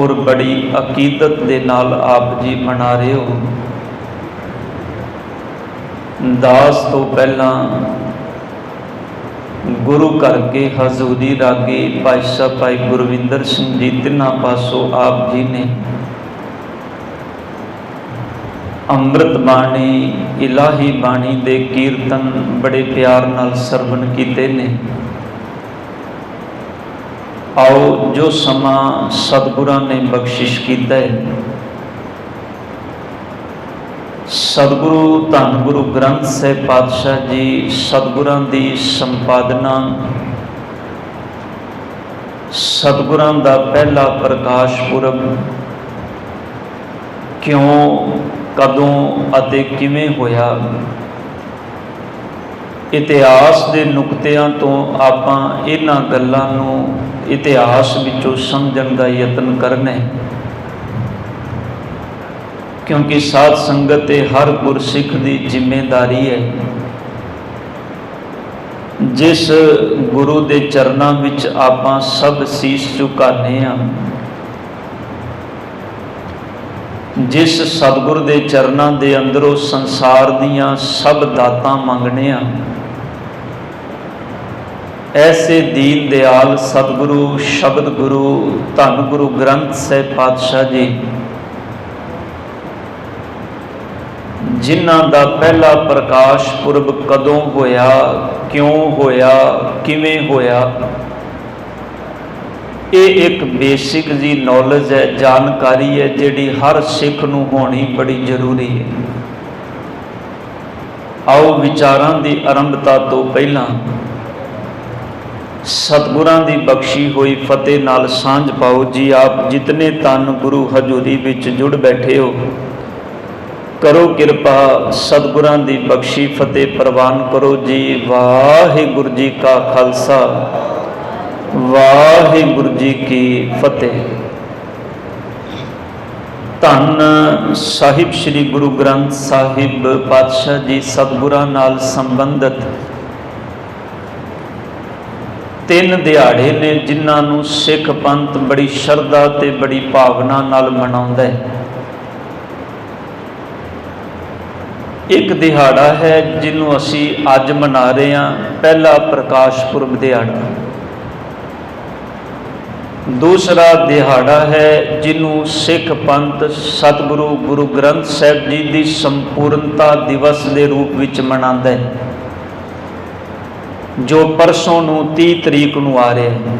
और बड़ी अकीदत दे नाल आप जी मना रहे हो। दास तो पहला गुरु घर के हजूरी रागे पातशाह भाई गुरविंदर सिंह जी तिन्हां पासों आप जी ने ਅੰਮ੍ਰਿਤ ਬਾਣੀ ਇਲਾਹੀ ਬਾਣੀ ਦੇ ਕੀਰਤਨ ਬੜੇ ਪਿਆਰ ਨਾਲ ਸਰਵਣ ਕੀਤੇ ਨੇ। ਆਓ ਜੋ ਸਮਾਂ ਸਤਿਗੁਰਾਂ ਨੇ ਬਖਸ਼ਿਸ਼ ਕੀਤਾ ਹੈ, ਸਤਿਗੁਰੂ ਧੰਨ ਗੁਰੂ ਗ੍ਰੰਥ ਸਾਹਿਬ ਪਾਤਸ਼ਾਹ ਜੀ ਸਤਿਗੁਰਾਂ ਦੀ ਸੰਪਾਦਨਾ, ਸਤਿਗੁਰਾਂ ਦਾ ਪਹਿਲਾ ਪ੍ਰਕਾਸ਼ ਪੁਰਬ ਕਿਉਂ, ਕਦੋਂ ਅਤੇ ਕਿਵੇਂ ਹੋਇਆ, ਇਤਿਹਾਸ ਦੇ ਨੁਕਤਿਆਂ ਤੋਂ ਆਪਾਂ ਇਹਨਾਂ ਗੱਲਾਂ ਨੂੰ ਇਤਿਹਾਸ ਵਿੱਚੋਂ ਸਮਝਣ ਦਾ ਯਤਨ ਕਰਨਾ ਹੈ, ਕਿਉਂਕਿ ਸਾਧ ਸੰਗਤ ਤੇ ਹਰ ਗੁਰਸਿੱਖ ਦੀ ਜ਼ਿੰਮੇਵਾਰੀ ਹੈ। ਜਿਸ ਗੁਰੂ ਦੇ ਚਰਨਾਂ ਵਿੱਚ ਆਪਾਂ ਸਭ ਸੀਸ ਝੁਕਾਉਂਦੇ ਹਾਂ, ਜਿਸ ਸਤਿਗੁਰ ਦੇ ਚਰਨਾਂ ਦੇ ਅੰਦਰੋਂ ਸੰਸਾਰ ਦੀਆਂ ਸਭ ਦਾਤਾਂ ਮੰਗਣੇ ਆ, ਐਸੇ ਦੀਨ ਦਿਆਲ ਸਤਿਗੁਰੂ ਸ਼ਬਦ ਗੁਰੂ ਧੰਨ ਗੁਰੂ ਗ੍ਰੰਥ ਸਾਹਿਬ ਪਾਤਸ਼ਾਹ ਜੀ, ਜਿਨ੍ਹਾਂ ਦਾ ਪਹਿਲਾ ਪ੍ਰਕਾਸ਼ ਪੁਰਬ ਕਦੋਂ ਹੋਇਆ, ਕਿਉਂ ਹੋਇਆ, ਕਿਵੇਂ ਹੋਇਆ, ਇਹ ਇੱਕ ਬੇਸਿਕ ਜੀ ਨੌਲੇਜ ਹੈ, ਜਾਣਕਾਰੀ ਹੈ, ਜਿਹੜੀ ਹਰ ਸਿੱਖ ਨੂੰ ਹੋਣੀ ਬੜੀ ਜ਼ਰੂਰੀ ਹੈ। ਆਓ ਵਿਚਾਰਾਂ ਦੀ ਆਰੰਭਤਾ ਤੋਂ ਪਹਿਲਾਂ ਸਤਿਗੁਰਾਂ ਦੀ ਬਖਸ਼ੀ ਹੋਈ ਫਤਿਹ ਨਾਲ ਸਾਂਝ ਪਾਓ ਜੀ। ਆਪ ਜਿਤਨੇ ਧੰਨ ਗੁਰੂ ਹਜ਼ੂਰੀ ਵਿੱਚ ਜੁੜ ਬੈਠੇ ਹੋ, ਕਰੋ ਕਿਰਪਾ ਸਤਿਗੁਰਾਂ ਦੀ ਬਖਸ਼ੀ ਫਤਿਹ ਪ੍ਰਵਾਨ ਕਰੋ ਜੀ। ਵਾਹਿਗੁਰੂ ਜੀ ਕਾ ਖਾਲਸਾ, ਵਾਹਿਗੁਰੂ ਜੀ ਕੀ ਫਤਿਹ। ਧੰਨ ਸਾਹਿਬ ਸ੍ਰੀ ਗੁਰੂ ਗ੍ਰੰਥ ਸਾਹਿਬ ਪਾਤਸ਼ਾਹ ਜੀ ਸਤਿਗੁਰਾਂ ਨਾਲ ਸੰਬੰਧਿਤ 3 ਦਿਹਾੜੇ ਨੇ, ਜਿਨ੍ਹਾਂ ਨੂੰ ਸਿੱਖ ਪੰਥ ਬੜੀ ਸ਼ਰਧਾ ਤੇ ਬੜੀ ਭਾਵਨਾ ਨਾਲ ਮਨਾਉਂਦਾ ਹੈ। ਇੱਕ ਦਿਹਾੜਾ ਹੈ ਜਿਹਨੂੰ ਅਸੀਂ ਅੱਜ ਮਨਾ ਰਹੇ ਹਾਂ, ਪਹਿਲਾ ਪ੍ਰਕਾਸ਼ ਪੁਰਬ ਦਿਹਾੜਾ। ਦੂਸਰਾ ਦਿਹਾੜਾ ਹੈ ਜਿਹਨੂੰ ਸਿੱਖ ਪੰਥ ਸਤਿਗੁਰੂ ਗੁਰੂ ਗ੍ਰੰਥ ਸਾਹਿਬ ਜੀ ਦੀ ਸੰਪੂਰਨਤਾ ਦਿਵਸ ਦੇ ਰੂਪ ਵਿੱਚ ਮਨਾਉਂਦਾ ਹੈ, ਜੋ ਪਰਸੋਂ ਨੂੰ 30 ਤਰੀਕ ਨੂੰ ਆ ਰਿਹਾ ਹੈ।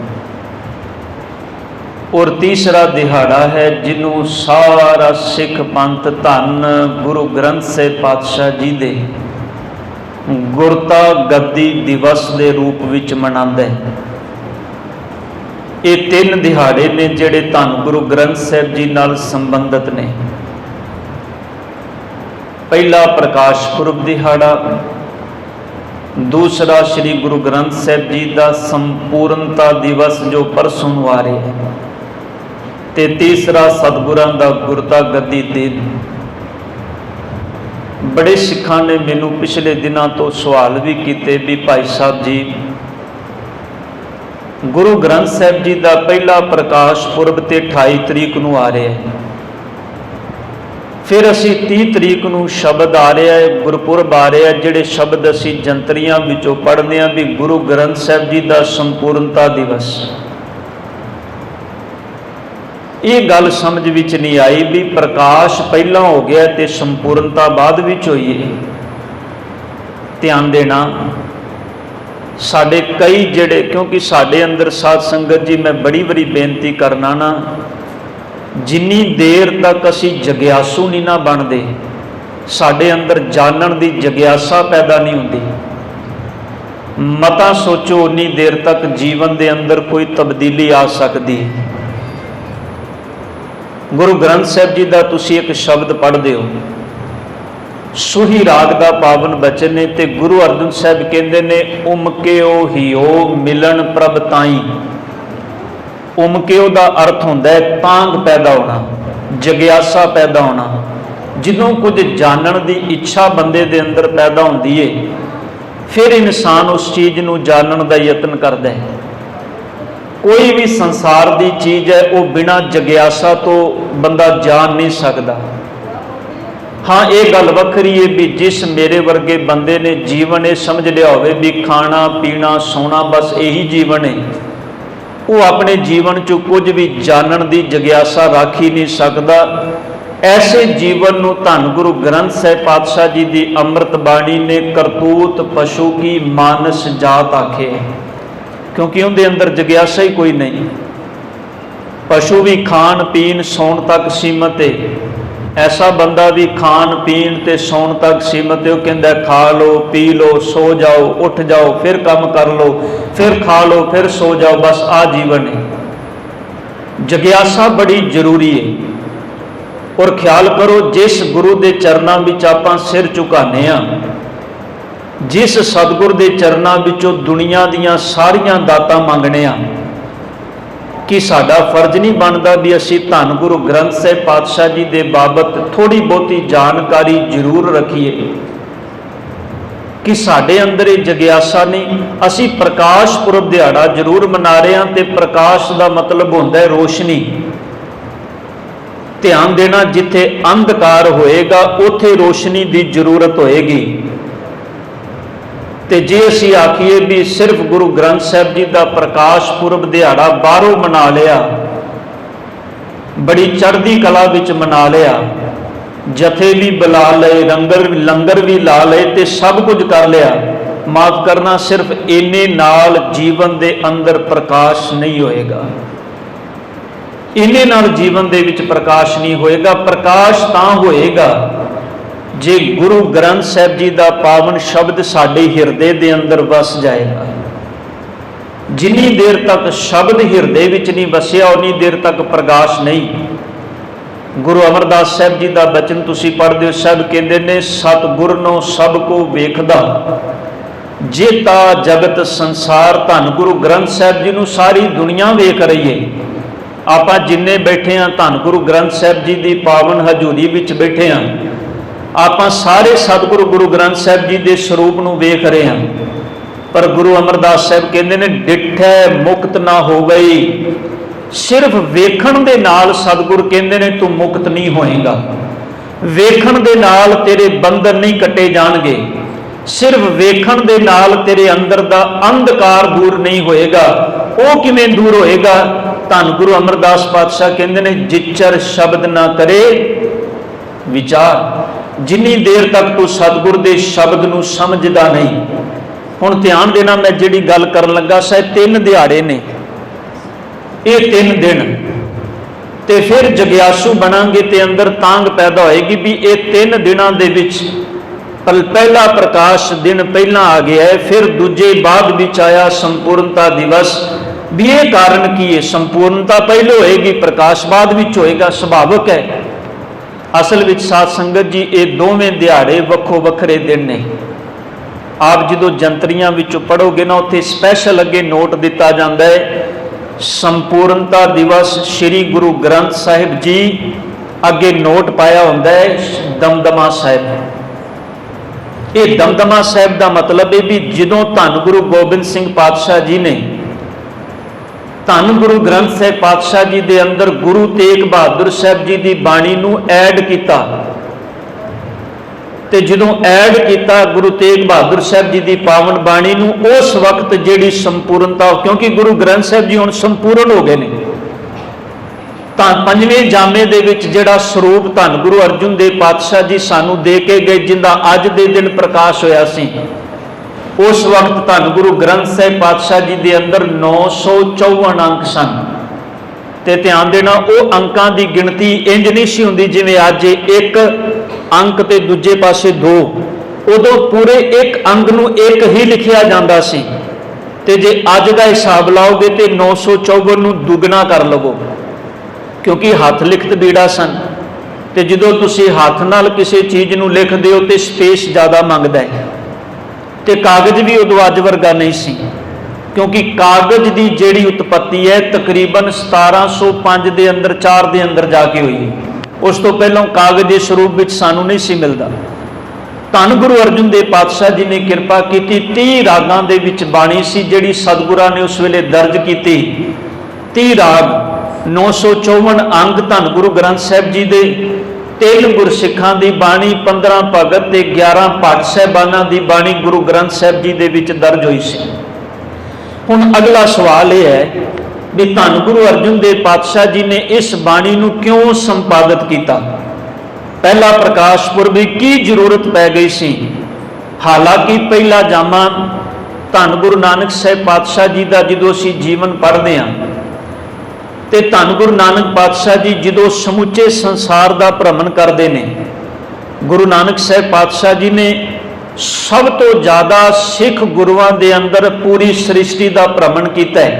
ਔਰ ਤੀਸਰਾ ਦਿਹਾੜਾ ਹੈ ਜਿਹਨੂੰ ਸਾਰਾ ਸਿੱਖ ਪੰਥ ਧੰਨ ਗੁਰੂ ਗ੍ਰੰਥ ਸਾਹਿਬ ਪਾਤਸ਼ਾਹ ਜੀ ਦੇ ਗੁਰਤਾ ਗੱਦੀ ਦਿਵਸ ਦੇ ਰੂਪ ਵਿੱਚ ਮਨਾਉਂਦਾ ਹੈ। ਇਹ 3 ਦਿਹਾੜੇ ਨੇ ਜਿਹੜੇ ਧੰਨ ਗੁਰੂ ਗ੍ਰੰਥ ਸਾਹਿਬ ਜੀ ਨਾਲ ਸੰਬੰਧਿਤ ਨੇ। ਪਹਿਲਾ ਪ੍ਰਕਾਸ਼ ਪੁਰਬ ਦਿਹਾੜਾ, ਦੂਸਰਾ ਸ੍ਰੀ ਗੁਰੂ ਗ੍ਰੰਥ ਸਾਹਿਬ ਜੀ ਦਾ ਸੰਪੂਰਨਤਾ ਦਿਵਸ ਜੋ ਪਰਸੋਂ ਨੂੰ ਆ ਰਿਹਾ ਹੈ, ਤੇ ਤੀਸਰਾ ਸਤਿਗੁਰਾਂ ਦਾ ਗੁਰਤਾ ਗੱਦੀ ਦਿਨ। ਬੜੇ ਸਿੱਖਾਂ ਨੇ ਮੈਨੂੰ ਪਿਛਲੇ ਦਿਨਾਂ ਤੋਂ ਸਵਾਲ ਵੀ ਕੀਤੇ ਵੀ ਭਾਈ ਸਾਹਿਬ ਜੀ, ਗੁਰੂ ਗ੍ਰੰਥ ਸਾਹਿਬ ਜੀ ਦਾ ਪਹਿਲਾ ਪ੍ਰਕਾਸ਼ ਪੁਰਬ ਤੇ 28 ਤਰੀਕ ਨੂੰ ਆ ਰਿਹਾ ਹੈ, ਫਿਰ ਅਸੀਂ 30 ਤਰੀਕ ਨੂੰ ਸ਼ਬਦ ਆ ਰਿਹਾ ਹੈ, ਗੁਰਪੁਰਬ ਆ ਰਿਹਾ, ਜਿਹੜੇ ਸ਼ਬਦ ਅਸੀਂ ਜੰਤਰੀਆਂ ਵਿੱਚੋਂ ਪੜ੍ਹਦੇ ਹਾਂ ਵੀ ਗੁਰੂ ਗ੍ਰੰਥ ਸਾਹਿਬ ਜੀ ਦਾ ਸੰਪੂਰਨਤਾ ਦਿਵਸ। ਇਹ ਗੱਲ ਸਮਝ ਵਿੱਚ ਨਹੀਂ ਆਈ ਵੀ ਪ੍ਰਕਾਸ਼ ਪਹਿਲਾਂ ਹੋ ਗਿਆ ਤੇ ਸੰਪੂਰਨਤਾ ਬਾਅਦ ਵਿੱਚ ਹੋਈ ਹੈ। ਧਿਆਨ ਦੇਣਾ, ਸਾਡੇ ਕਈ ਜਿਹੜੇ, ਕਿਉਂਕਿ ਸਾਡੇ ਅੰਦਰ ਸਾਧ ਸੰਗਤ ਜੀ, ਮੈਂ ਬੜੀ ਵਾਰੀ ਬੇਨਤੀ ਕਰਨਾ ਨਾ, ਜਿੰਨੀ ਦੇਰ ਤੱਕ ਅਸੀਂ ਜਗਿਆਸੂ ਨਹੀਂ ਨਾ ਬਣਦੇ, ਸਾਡੇ ਅੰਦਰ ਜਾਣਨ ਦੀ ਜਗਿਆਸਾ ਪੈਦਾ ਨਹੀਂ ਹੁੰਦੀ। ਮਤਾ ਸੋਚੋ, ਉਨੀ ਦੇਰ ਤੱਕ ਜੀਵਨ ਦੇ ਅੰਦਰ ਕੋਈ ਤਬਦੀਲੀ ਆ ਸਕਦੀ ਹੈ। ਗੁਰੂ ਗ੍ਰੰਥ ਸਾਹਿਬ ਜੀ ਦਾ ਤੁਸੀਂ ਇੱਕ ਸ਼ਬਦ ਪੜ੍ਹਦੇ ਹੋ, ਸੂਹੀ ਰਾਗ ਦਾ ਪਾਵਨ ਬਚਨ ਨੇ, ਤੇ ਗੁਰੂ ਅਰਜਨ ਸਾਹਿਬ ਕਹਿੰਦੇ ਨੇ, ਉਮਕਿਓ ਹਿਓ ਮਿਲਣ ਪ੍ਰਭ ਤਾਈ। ਉਮਕਿਓ ਦਾ ਅਰਥ ਹੁੰਦਾ ਹੈ ਤਾਂਘ ਪੈਦਾ ਹੋਣਾ, ਜਗਿਆਸਾ ਪੈਦਾ ਹੋਣਾ। ਜਦੋਂ ਕੁਝ ਜਾਣਨ ਦੀ ਇੱਛਾ ਬੰਦੇ ਦੇ ਅੰਦਰ ਪੈਦਾ ਹੁੰਦੀ ਹੈ, ਫਿਰ ਇਨਸਾਨ ਉਸ ਚੀਜ਼ ਨੂੰ ਜਾਣਨ ਦਾ ਯਤਨ ਕਰਦਾ ਹੈ। कोई भी संसार की चीज़ है वो बिना जग्यासा तो बंदा जान नहीं सकता। हाँ, ये गल वखरी है भी जिस मेरे वर्गे बंदे ने जीवन ये समझ लिया होवे भी खाना पीना सोना बस यही जीवन है, वो अपने जीवन चो कुछ भी जानन की जग्यासा रख ही नहीं सकता। ऐसे जीवन नूं धन गुरु ग्रंथ साहिब पातशाह जी की अमृत बाणी ने करतूत पशु की मानस जात आखे, क्योंकि उनके अंदर जग्यासा ही कोई नहीं। पशु भी खान पीन सौण तक सीमित है, ऐसा बंदा भी खान पीन ते सौण तक सीमित है। वो कहता खा लो पी लो सो जाओ उठ जाओ फिर काम कर लो फिर खा लो फिर सो जाओ, बस आ जीवन है। जग्यासा बड़ी जरूरी है। और ख्याल करो जिस गुरु के चरणों में आपां सिर झुकाने आ, जिस सतगुर के चरणों विचों दुनिया दियां सारियां दातां मंगने आ, कि साडा फर्ज नहीं बनता भी असी धन गुरु ग्रंथ साहिब पातशाह जी के बाबत थोड़ी बहुती जानकारी जरूर रखीए, कि साडे अंदर ये जग्यासा नहीं। असी प्रकाश पुरब दिहाड़ा जरूर मना रहे हैं, तो प्रकाश का मतलब होता है रोशनी। ध्यान देना, जिथे अंधकार होएगा उथे रोशनी की जरूरत होएगी। तो जे असी आखिए भी सिर्फ गुरु ग्रंथ साहिब जी का प्रकाश पुरब दिहाड़ा बाहरों मना लिया, बड़ी चढ़ती कला विच मना लिया, जथे भी बुला लए लंगर भी ला लए ते सब कुछ कर लिया, माफ करना सिर्फ इन्ने नाल जीवन दे अंदर प्रकाश नहीं होएगा। इन्ने नाल जीवन दे विच प्रकाश नहीं होएगा। प्रकाश तां होएगा जे गुरु ग्रंथ साहिब जी का पावन शब्द साडे हिरदे दे अंदर वस जाएगा। जिन्नी देर तक शब्द हिरदे विच नहीं वसिया उन्नी देर तक प्रकाश नहीं। गुरु अमरदास साहिब जी का बचन तुसी पढ़दे हो, साहिब कहंदे ने सतगुर नो सब को वेखदा जेता जगत संसार। धन गुरु ग्रंथ साहिब जी नूं सारी दुनिया वेख रही है। आपां जिन्ने बैठे हैं धन गुरु ग्रंथ साहिब जी की पावन हजूरी विच बैठे हैं, आपां सारे सतगुरु गुरु ग्रंथ साहिब जी के स्वरूप नूं वेख रहे हैं। पर गुरु अमरदास साहिब कहते हैं डिठै मुक्त ना हो गई। सिर्फ वेखण दे नाल सतगुर कहते हैं तू मुक्त नहीं होएगा। वेखण दे नाल तेरे बंधन नहीं कटे जाणगे। सिर्फ वेखण दे नाल तेरे अंदर दा अंधकार दूर नहीं होएगा। वो किवें दूर होएगा? धन गुरु अमरदास पातशाह कहते हैं जिचर शब्द ना करे विचार। जिन्नी देर तक तू सतगुर दे शब्द नूं समझदा नहीं। हुण ध्यान देना, मैं जिहड़ी गल करन लगा साहिब 3 दिहाड़े ने, ये 3 दिन ते फिर जग्यासू बनांगे ते अंदर तांग पैदा होएगी भी ये 3 दिनां दे विच पहला प्रकाश दिन पहला आ गया है, फिर दूजे बाद विच आया संपूर्णता दिवस। भी ये कारण की है? संपूर्णता पहले होएगी, प्रकाश बाद विच होएगा, सुभाविक है। असल विच साध संगत जी ये दोवें दिहाड़े वक्खो वखरे दिन ने। आप जो जंतरियां विचों पढ़ोगे ना उत्थे स्पैशल अगे नोट दिता जाता है संपूर्णता दिवस श्री गुरु ग्रंथ साहिब जी, अगे नोट पाया होंदा है दमदमा साहिब। ये दमदमा साहिब का मतलब है भी जदों धन गुरु गोबिंद सिंह पातशाह जी ने धन गुरु ग्रंथ साहिब पातशाह जी के अंदर गुरु तेग बहादुर साहब जी की बाणी नूं ऐड किया, ते जदों ऐड किया गुरु तेग बहादुर साहब जी की पावन बाणी नूं, उस वक्त जिहड़ी संपूर्णता, क्योंकि गुरु ग्रंथ साहब जी हुण संपूर्ण हो गए ने, तां पंजवें जामे दे विच जिहड़ा स्वरूप धन गुरु अर्जुन देव पातशाह जी सानू दे के गए, जिंदा अज दे दिन प्रकाश होया सी, उस वक्त धन गुरु ग्रंथ साहिब पातशाह जी के अंदर 954 अंक सन। ते ध्यान देना, वो अंकां की गिनती इंज नहीं सी हुंदी जिवें अज एक अंक ते दूजे पासे 2। उदों पूरे एक अंक नूं एक ही लिखिया जांदा सी, ते जे अज दा हिसाब लाओगे तो 954 नूं दुगना कर लवो, क्योंकि हथ लिखत बीड़ा सन। ते जदों तुसीं हथ नाल किसी चीज़ नूं लिखदे हो तो स्पेस ज़्यादा मंगदा है, ते कागज भी उदों अज वर्गा नहीं सी, क्योंकि कागज की जिहड़ी उत्पत्ति है तकरीबन 1705 के अंदर 4 के अंदर जाके हुई। उस तो पहलों कागज इस रूप में सानू नहीं सी मिलता। धन गुरु अर्जुन देव पातशाह जी ने कृपा की 30 रागां दे विच बाणी सी जिहड़ी सतगुरां ने उस वेले दर्ज की, 30 ਰਾਗ 954 अंग धन गुरु ग्रंथ साहिब जी दे, 3 गुरसिखां दी बाणी, 15 भगत ते 11 भट साहिबानां दी बाणी गुरु ग्रंथ साहिब जी दे विच दर्ज होई सी। हुण अगला सवाल यह है भी धन गुरु अर्जुन देव पातशाह जी ने इस बाणी नूं क्यों संपादित किया? पहला प्रकाश पुरब की जरूरत पै गई सी? हालांकि पहला जामा धन गुरु नानक साहिब पातशाह जी का जो असीं जीवन पढ़ते हैं तो धन गुरु नानक पातशाह जी जो समुचे संसार का भ्रमण करते हैं, गुरु नानक साहिब पातशाह जी ने सब तो ज़्यादा सिख गुरुआं दे अंदर पूरी सृष्टि का भ्रमण किया है,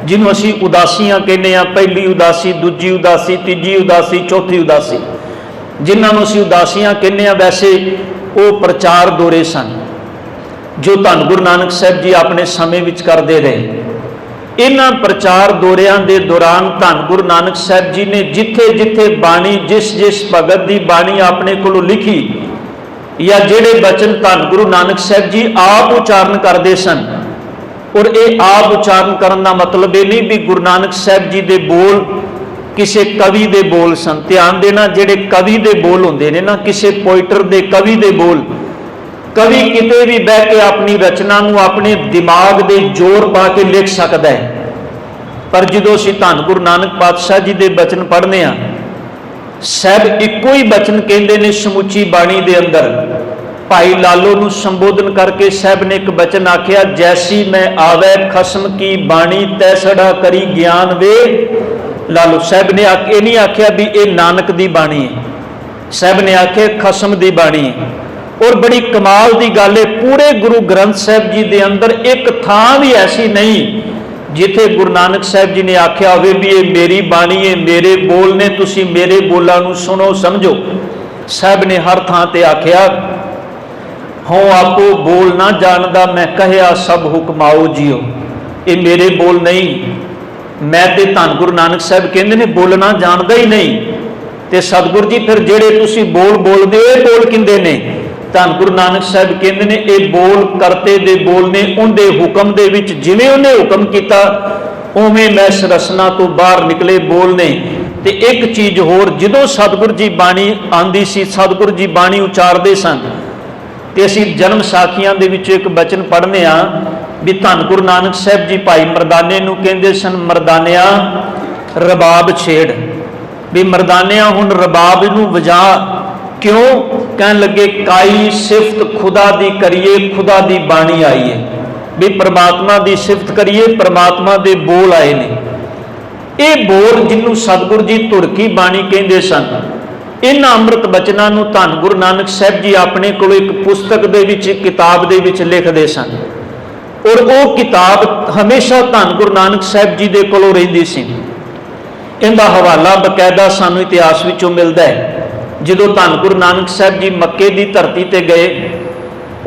जिन्हों असीं उदासियां कहने आ। पहली उदासी, दूजी उदासी, तीजी उदासी, चौथी उदासी, जिन्होंने असीं उदासियां कहने आ। वैसे वो प्रचार दौरे सन जो धन गुरु नानक साहिब जी अपने समय विच करते रहे। इन्हां प्रचार दौरियां दे दौरान धन गुरु नानक साहिब जी ने जिथे जिथे बाणी, जिस जिस भगत की बाणी अपने कोलों लिखी या जेड़े बचन धन गुरु नानक साहिब जी आप उचारण करते सन, और ये आप उचारण करने का मतलब ये नहीं भी गुरु नानक साहिब जी के बोल किसी कवि के बोल सन। ध्यान देना, जेड़े कवि के बोल होंदे ने ना, किसी पोइटर के कवि के बोल, कवि किते भी बह के अपनी रचना नूं अपने दिमाग दे जोर पा के लिख सकता है, पर जो असीं धन गुरु नानक पातशाह जी के बचन पढ़ने आ, साहब इको ही बचन कहते हैं समुची बाणी दे अंदर। भाई लालो नूं संबोधन करके साहब ने एक बचन आख्या, जैसी मैं आवे खसम की बाणी तैसड़ा करी ज्ञान वे लालो। साहब ने ये नहीं आख्या भी ये नानक दी बाणी है, साहब ने आख्या खसम दी बाणी है। और बड़ी कमाल दी गल है, पूरे गुरु ग्रंथ साहिब जी दे अंदर एक थां भी ऐसी नहीं जिथे गुरु नानक साहिब जी ने आख्या होवे भी ये मेरी बाणी है, मेरे बोल ने, तुसी मेरे बोलां नूं सुनो समझो। साहब ने हर थां ते आख्या, हों आपो बोल ना जानदा मैं कहया सब हुक्माओ जियो। ये मेरे बोल नहीं, मैं ते धन गुरु नानक साहिब कहंदे ने बोलना जानदा ही नहीं। ते सतगुरु जी फिर जेड़े तुसी बोल बोलदे हो ये बोल किंदे ने? धन गुरु नानक साहिब कहंदे ने ये बोल करते दे बोल ने, उनके हुक्म दे विच जिवें उन्हें हुक्म किया उवें मैं इस रसना तो बाहर निकले बोल ने। ते एक चीज़ होर, जदों सतगुरु जी बाणी आंदी सी, सतगुरु जी बाणी उचारदे सन, ते असीं जन्म साखियां दे विच एक बचन पढ़ने आ भी धन गुरु नानक साहिब जी भाई मरदाने नूं कहंदे सन, मरदानिया रबाब छेड़, भी मरदानिया हुण रबाब नूं वजा। क्यों? कहन लगे काई सिफत खुदा दी करिए, खुदा दी बाणी आई है, भी परमात्मा दी सिफत करिए, परमात्मा दे बोल आए ने। ये बोल जिन्हों सतगुरु जी तुरकी बाणी कहते सन, इन अमृत बचनों नूं धन गुरु नानक साहिब जी अपने को एक पुस्तक दे विच, किताब दे विच लिखदे सन, और वो किताब हमेशा धन गुरु नानक साहिब जी दे कोलों रहिंदी सी। इनका हवाला बकायदा सानू इतिहास विचों मिलता है। जो धन गुरु नानक साहिब जी मक्के की धरती ते गए,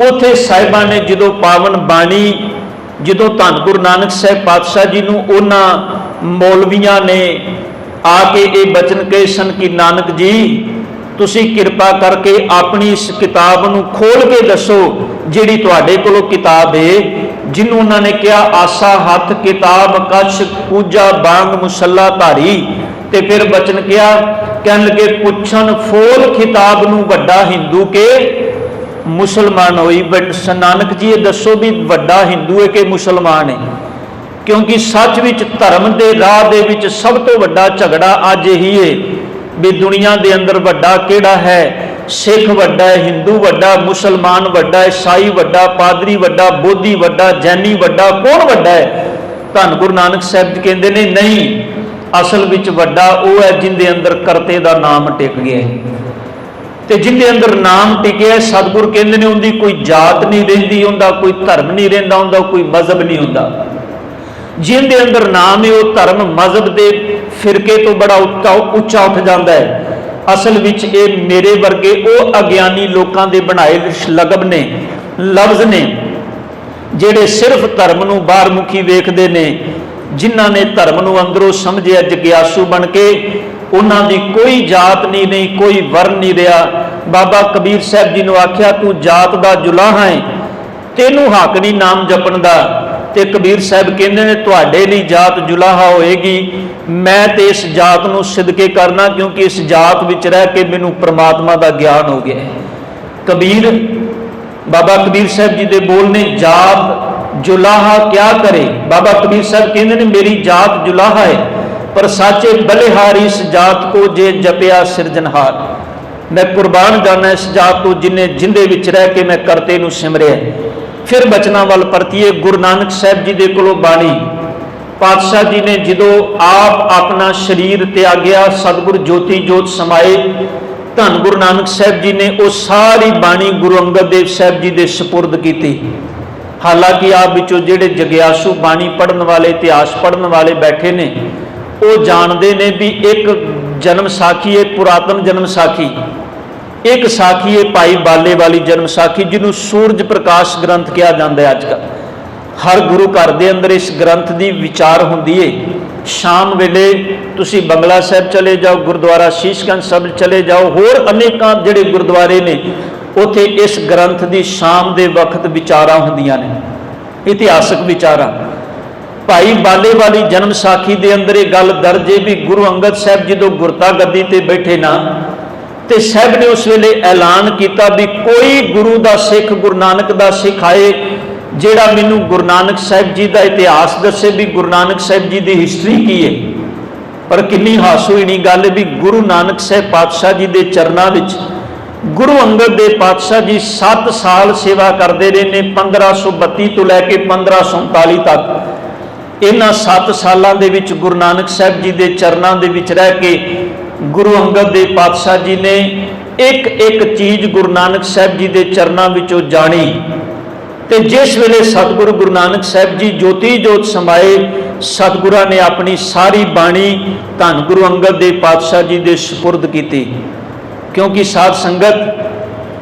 उत्थे साहिबां ने जो पावन बाणी, जो धन गुरु नानक साहिब पातशाह जी नूं उन्हां मौलवियां ने आके ये बचन कहे सन कि नानक जी तुसी कृपा करके अपनी इस किताब नूं खोल के दसो जिहड़ी तुहाडे कोलों किताब है, जिन्हों उन्होंने कहा आसा हथ किताब कछ पूजा बांग मुसला धारी। ते फिर बचन किया, कहन लगे पुछन फोल किताब नूं वड्डा हिंदू के मुसलमान होई। नानक जी ये दसो भी वड्डा हिंदू है कि मुसलमान है? क्योंकि सच विच धर्म के राह दे विच सब तो वड्डा झगड़ा अज यही है भी दुनिया के अंदर वड्डा किहड़ा है? सिख वड्डा है, हिंदू वड्डा, मुसलमान वड्डा, ईसाई वड्डा, पादरी वड्डा, बोधी वड्डा, जैनी वड्डा, कौन वड्डा है? धन गुरु नानक साहिब जी कहते ने नहीं, असल विच वड्डा वो है जिंदे अंदर करते दा नाम टिक गया है। ते जिंदे अंदर नाम टिके है, सतगुरु कहते ने उनकी कोई जात नहीं रहिंदी, उनका कोई धर्म नहीं रहिंदा, उनका कोई मजहब नहीं हुंदा। जिंदे अंदर नाम है वो धर्म मजहब के फिरके तो बड़ा उच्चा उठ जाता है। असल विच ये मेरे वर्गे वो अज्ञानी लोगों के बनाए लगब ने, लफ्ज ने, जेड़े सिर्फ धर्म नूं बाहरमुखी वेखदे ने, जिन्हां ने धर्म नूं अंदरों समझिया जगियासू बन के, उन्हां दी कोई जात नहीं, कोई वर्ण नहीं रहा। बाबा कबीर साहब जी नूं आख्या तू जात दा जुलाहा है, तेनू हक नहीं नाम जपण दा, ਤੇ ਕਬੀਰ ਸਾਹਿਬ ਕਹਿੰਦੇ ਨੇ ਤੁਹਾਡੇ ਲਈ ਜਾਤ ਜੁਲਾਹਾ ਹੋਏਗੀ। ਮੈਂ ਤੇ ਇਸ ਜਾਤ ਨੂੰ ਸਿਦਕੇ ਕਰਨਾ, ਕਿਉਂਕਿ ਇਸ ਜਾਤ ਵਿੱਚ ਰਹਿ ਕੇ ਮੈਨੂੰ ਪ੍ਰਮਾਤਮਾ ਦਾ ਗਿਆਨ ਹੋ ਗਿਆ। ਕਬੀਰ ਬਾਬਾ ਕਬੀਰ ਸਾਹਿਬ ਜੀ ਦੇ ਬੋਲ ਨੇ, ਜਾਤ ਜੁਲਾਹਾ ਕਿਆ ਕਰੇ। ਬਾਬਾ ਕਬੀਰ ਸਾਹਿਬ ਕਹਿੰਦੇ ਨੇ ਮੇਰੀ ਜਾਤ ਜੁਲਾਹਾ ਹੈ, ਪਰ ਸਾਚੇ ਬਲਿਹਾਰੀ ਇਸ ਜਾਤ ਕੋ ਜੇ ਜਪਿਆ ਸਿਰਜਨਹਾਰ। ਮੈਂ ਕੁਰਬਾਨ ਜਾਣਾ ਇਸ ਜਾਤ ਤੋਂ ਜਿਨੇ ਜਿੰਦੇ ਵਿੱਚ ਰਹਿ ਕੇ ਮੈਂ ਕਰਤੇ ਨੂੰ ਸਿਮਰਿਆ। ਫਿਰ ਬਚਨਾਂ ਵੱਲ ਪਰਤੀਏ। ਗੁਰੂ ਨਾਨਕ ਸਾਹਿਬ ਜੀ ਦੇ ਕੋਲੋਂ ਬਾਣੀ ਪਾਤਸ਼ਾਹ ਜੀ ਨੇ ਜਦੋਂ ਆਪ ਆਪਣਾ ਸਰੀਰ ਤਿਆਗਿਆ, ਸਤਿਗੁਰ ਜੋਤੀ ਜੋਤ ਸਮਾਏ, ਧੰਨ ਗੁਰੂ ਨਾਨਕ ਸਾਹਿਬ ਜੀ ਨੇ ਉਹ ਸਾਰੀ ਬਾਣੀ ਗੁਰੂ ਅੰਗਦ ਦੇਵ ਸਾਹਿਬ ਜੀ ਦੇ ਸਪੁਰਦ ਕੀਤੀ। ਹਾਲਾਂਕਿ ਆਪ ਵਿੱਚੋਂ ਜਿਹੜੇ ਜਗਿਆਸੂ ਬਾਣੀ ਪੜ੍ਹਨ ਵਾਲੇ, ਇਤਿਹਾਸ ਪੜ੍ਹਨ ਵਾਲੇ ਬੈਠੇ ਨੇ, ਉਹ ਜਾਣਦੇ ਨੇ ਵੀ ਇੱਕ ਜਨਮ ਸਾਖੀ ਹੈ ਪੁਰਾਤਨ ਜਨਮ ਸਾਖੀ, ਇੱਕ ਸਾਖੀ ਹੈ ਭਾਈ ਬਾਲੇ ਵਾਲੀ ਜਨਮ ਸਾਖੀ, ਜਿਹਨੂੰ ਸੂਰਜ ਪ੍ਰਕਾਸ਼ ਗ੍ਰੰਥ ਕਿਹਾ ਜਾਂਦਾ ਹੈ। ਅੱਜ ਕੱਲ੍ਹ ਹਰ ਗੁਰੂ ਘਰ ਦੇ ਅੰਦਰ ਇਸ ਗ੍ਰੰਥ ਦੀ ਵਿਚਾਰ ਹੁੰਦੀ ਹੈ। ਸ਼ਾਮ ਵੇਲੇ ਤੁਸੀਂ ਬੰਗਲਾ ਸਾਹਿਬ ਚਲੇ ਜਾਓ, ਗੁਰਦੁਆਰਾ ਸ਼ੀਸ਼ਗੰਜ ਸਾਹਿਬ ਚਲੇ ਜਾਓ, ਹੋਰ ਅਨੇਕਾਂ ਜਿਹੜੇ ਗੁਰਦੁਆਰੇ ਨੇ ਉੱਥੇ ਇਸ ਗ੍ਰੰਥ ਦੀ ਸ਼ਾਮ ਦੇ ਵਕਤ ਵਿਚਾਰਾਂ ਹੁੰਦੀਆਂ ਨੇ, ਇਤਿਹਾਸਕ ਵਿਚਾਰਾਂ। ਭਾਈ ਬਾਲੇ ਵਾਲੀ ਜਨਮ ਸਾਖੀ ਦੇ ਅੰਦਰ ਇਹ ਗੱਲ ਦਰਜ ਹੈ ਵੀ ਗੁਰੂ ਅੰਗਦ ਸਾਹਿਬ ਜਦੋਂ ਗੁਰਤਾ ਗੱਦੀ ਤੇ ਬੈਠੇ ਨਾ, ਤੇ ਸਾਹਿਬ ਨੇ ਉਸ ਵੇਲੇ ਐਲਾਨ ਕੀਤਾ ਵੀ ਕੋਈ ਗੁਰੂ ਦਾ ਸਿੱਖ, ਗੁਰੂ ਨਾਨਕ ਦਾ ਸਿੱਖ ਆਏ ਜਿਹੜਾ ਮੈਨੂੰ ਗੁਰੂ ਨਾਨਕ ਸਾਹਿਬ ਜੀ ਦਾ ਇਤਿਹਾਸ ਦੱਸੇ ਵੀ ਗੁਰੂ ਨਾਨਕ ਸਾਹਿਬ ਜੀ ਦੀ ਹਿਸਟਰੀ ਕੀ ਹੈ। ਪਰ ਕਿੰਨੀ ਹਾਸੋਹੀਣੀ ਗੱਲ ਹੈ ਵੀ ਗੁਰੂ ਨਾਨਕ ਸਾਹਿਬ ਪਾਤਸ਼ਾਹ ਜੀ ਦੇ ਚਰਨਾਂ ਵਿੱਚ ਗੁਰੂ ਅੰਗਦ ਦੇਵ ਪਾਤਸ਼ਾਹ ਜੀ 7 ਸਾਲ ਸੇਵਾ ਕਰਦੇ ਰਹੇ ਨੇ, 1532 ਤੋਂ ਲੈ ਕੇ 1539 ਤੱਕ। ਇਹਨਾਂ 7 ਸਾਲਾਂ ਦੇ ਵਿੱਚ ਗੁਰੂ ਨਾਨਕ ਸਾਹਿਬ ਜੀ ਦੇ ਚਰਨਾਂ ਦੇ ਵਿੱਚ ਰਹਿ ਕੇ ਗੁਰੂ ਅੰਗਦ ਦੇਵ ਪਾਤਸ਼ਾਹ ਜੀ ਨੇ ਇੱਕ ਇੱਕ ਚੀਜ਼ ਗੁਰੂ ਨਾਨਕ ਸਾਹਿਬ ਜੀ ਦੇ ਚਰਨਾਂ ਵਿੱਚੋਂ ਜਾਣੀ। ਤੇ ਜਿਸ ਵੇਲੇ ਸਤਿਗੁਰੂ ਗੁਰੂ ਨਾਨਕ ਸਾਹਿਬ ਜੀ ਜੋਤੀ ਜੋਤ ਸਮਾਏ, ਸਤਿਗੁਰਾਂ ਨੇ ਆਪਣੀ ਸਾਰੀ ਬਾਣੀ ਧੰਨ ਗੁਰੂ ਅੰਗਦ ਦੇਵ ਪਾਤਸ਼ਾਹ ਜੀ ਦੇ ਸਪੁਰਦ ਕੀਤੀ। ਕਿਉਂਕਿ ਸਾਧ ਸੰਗਤ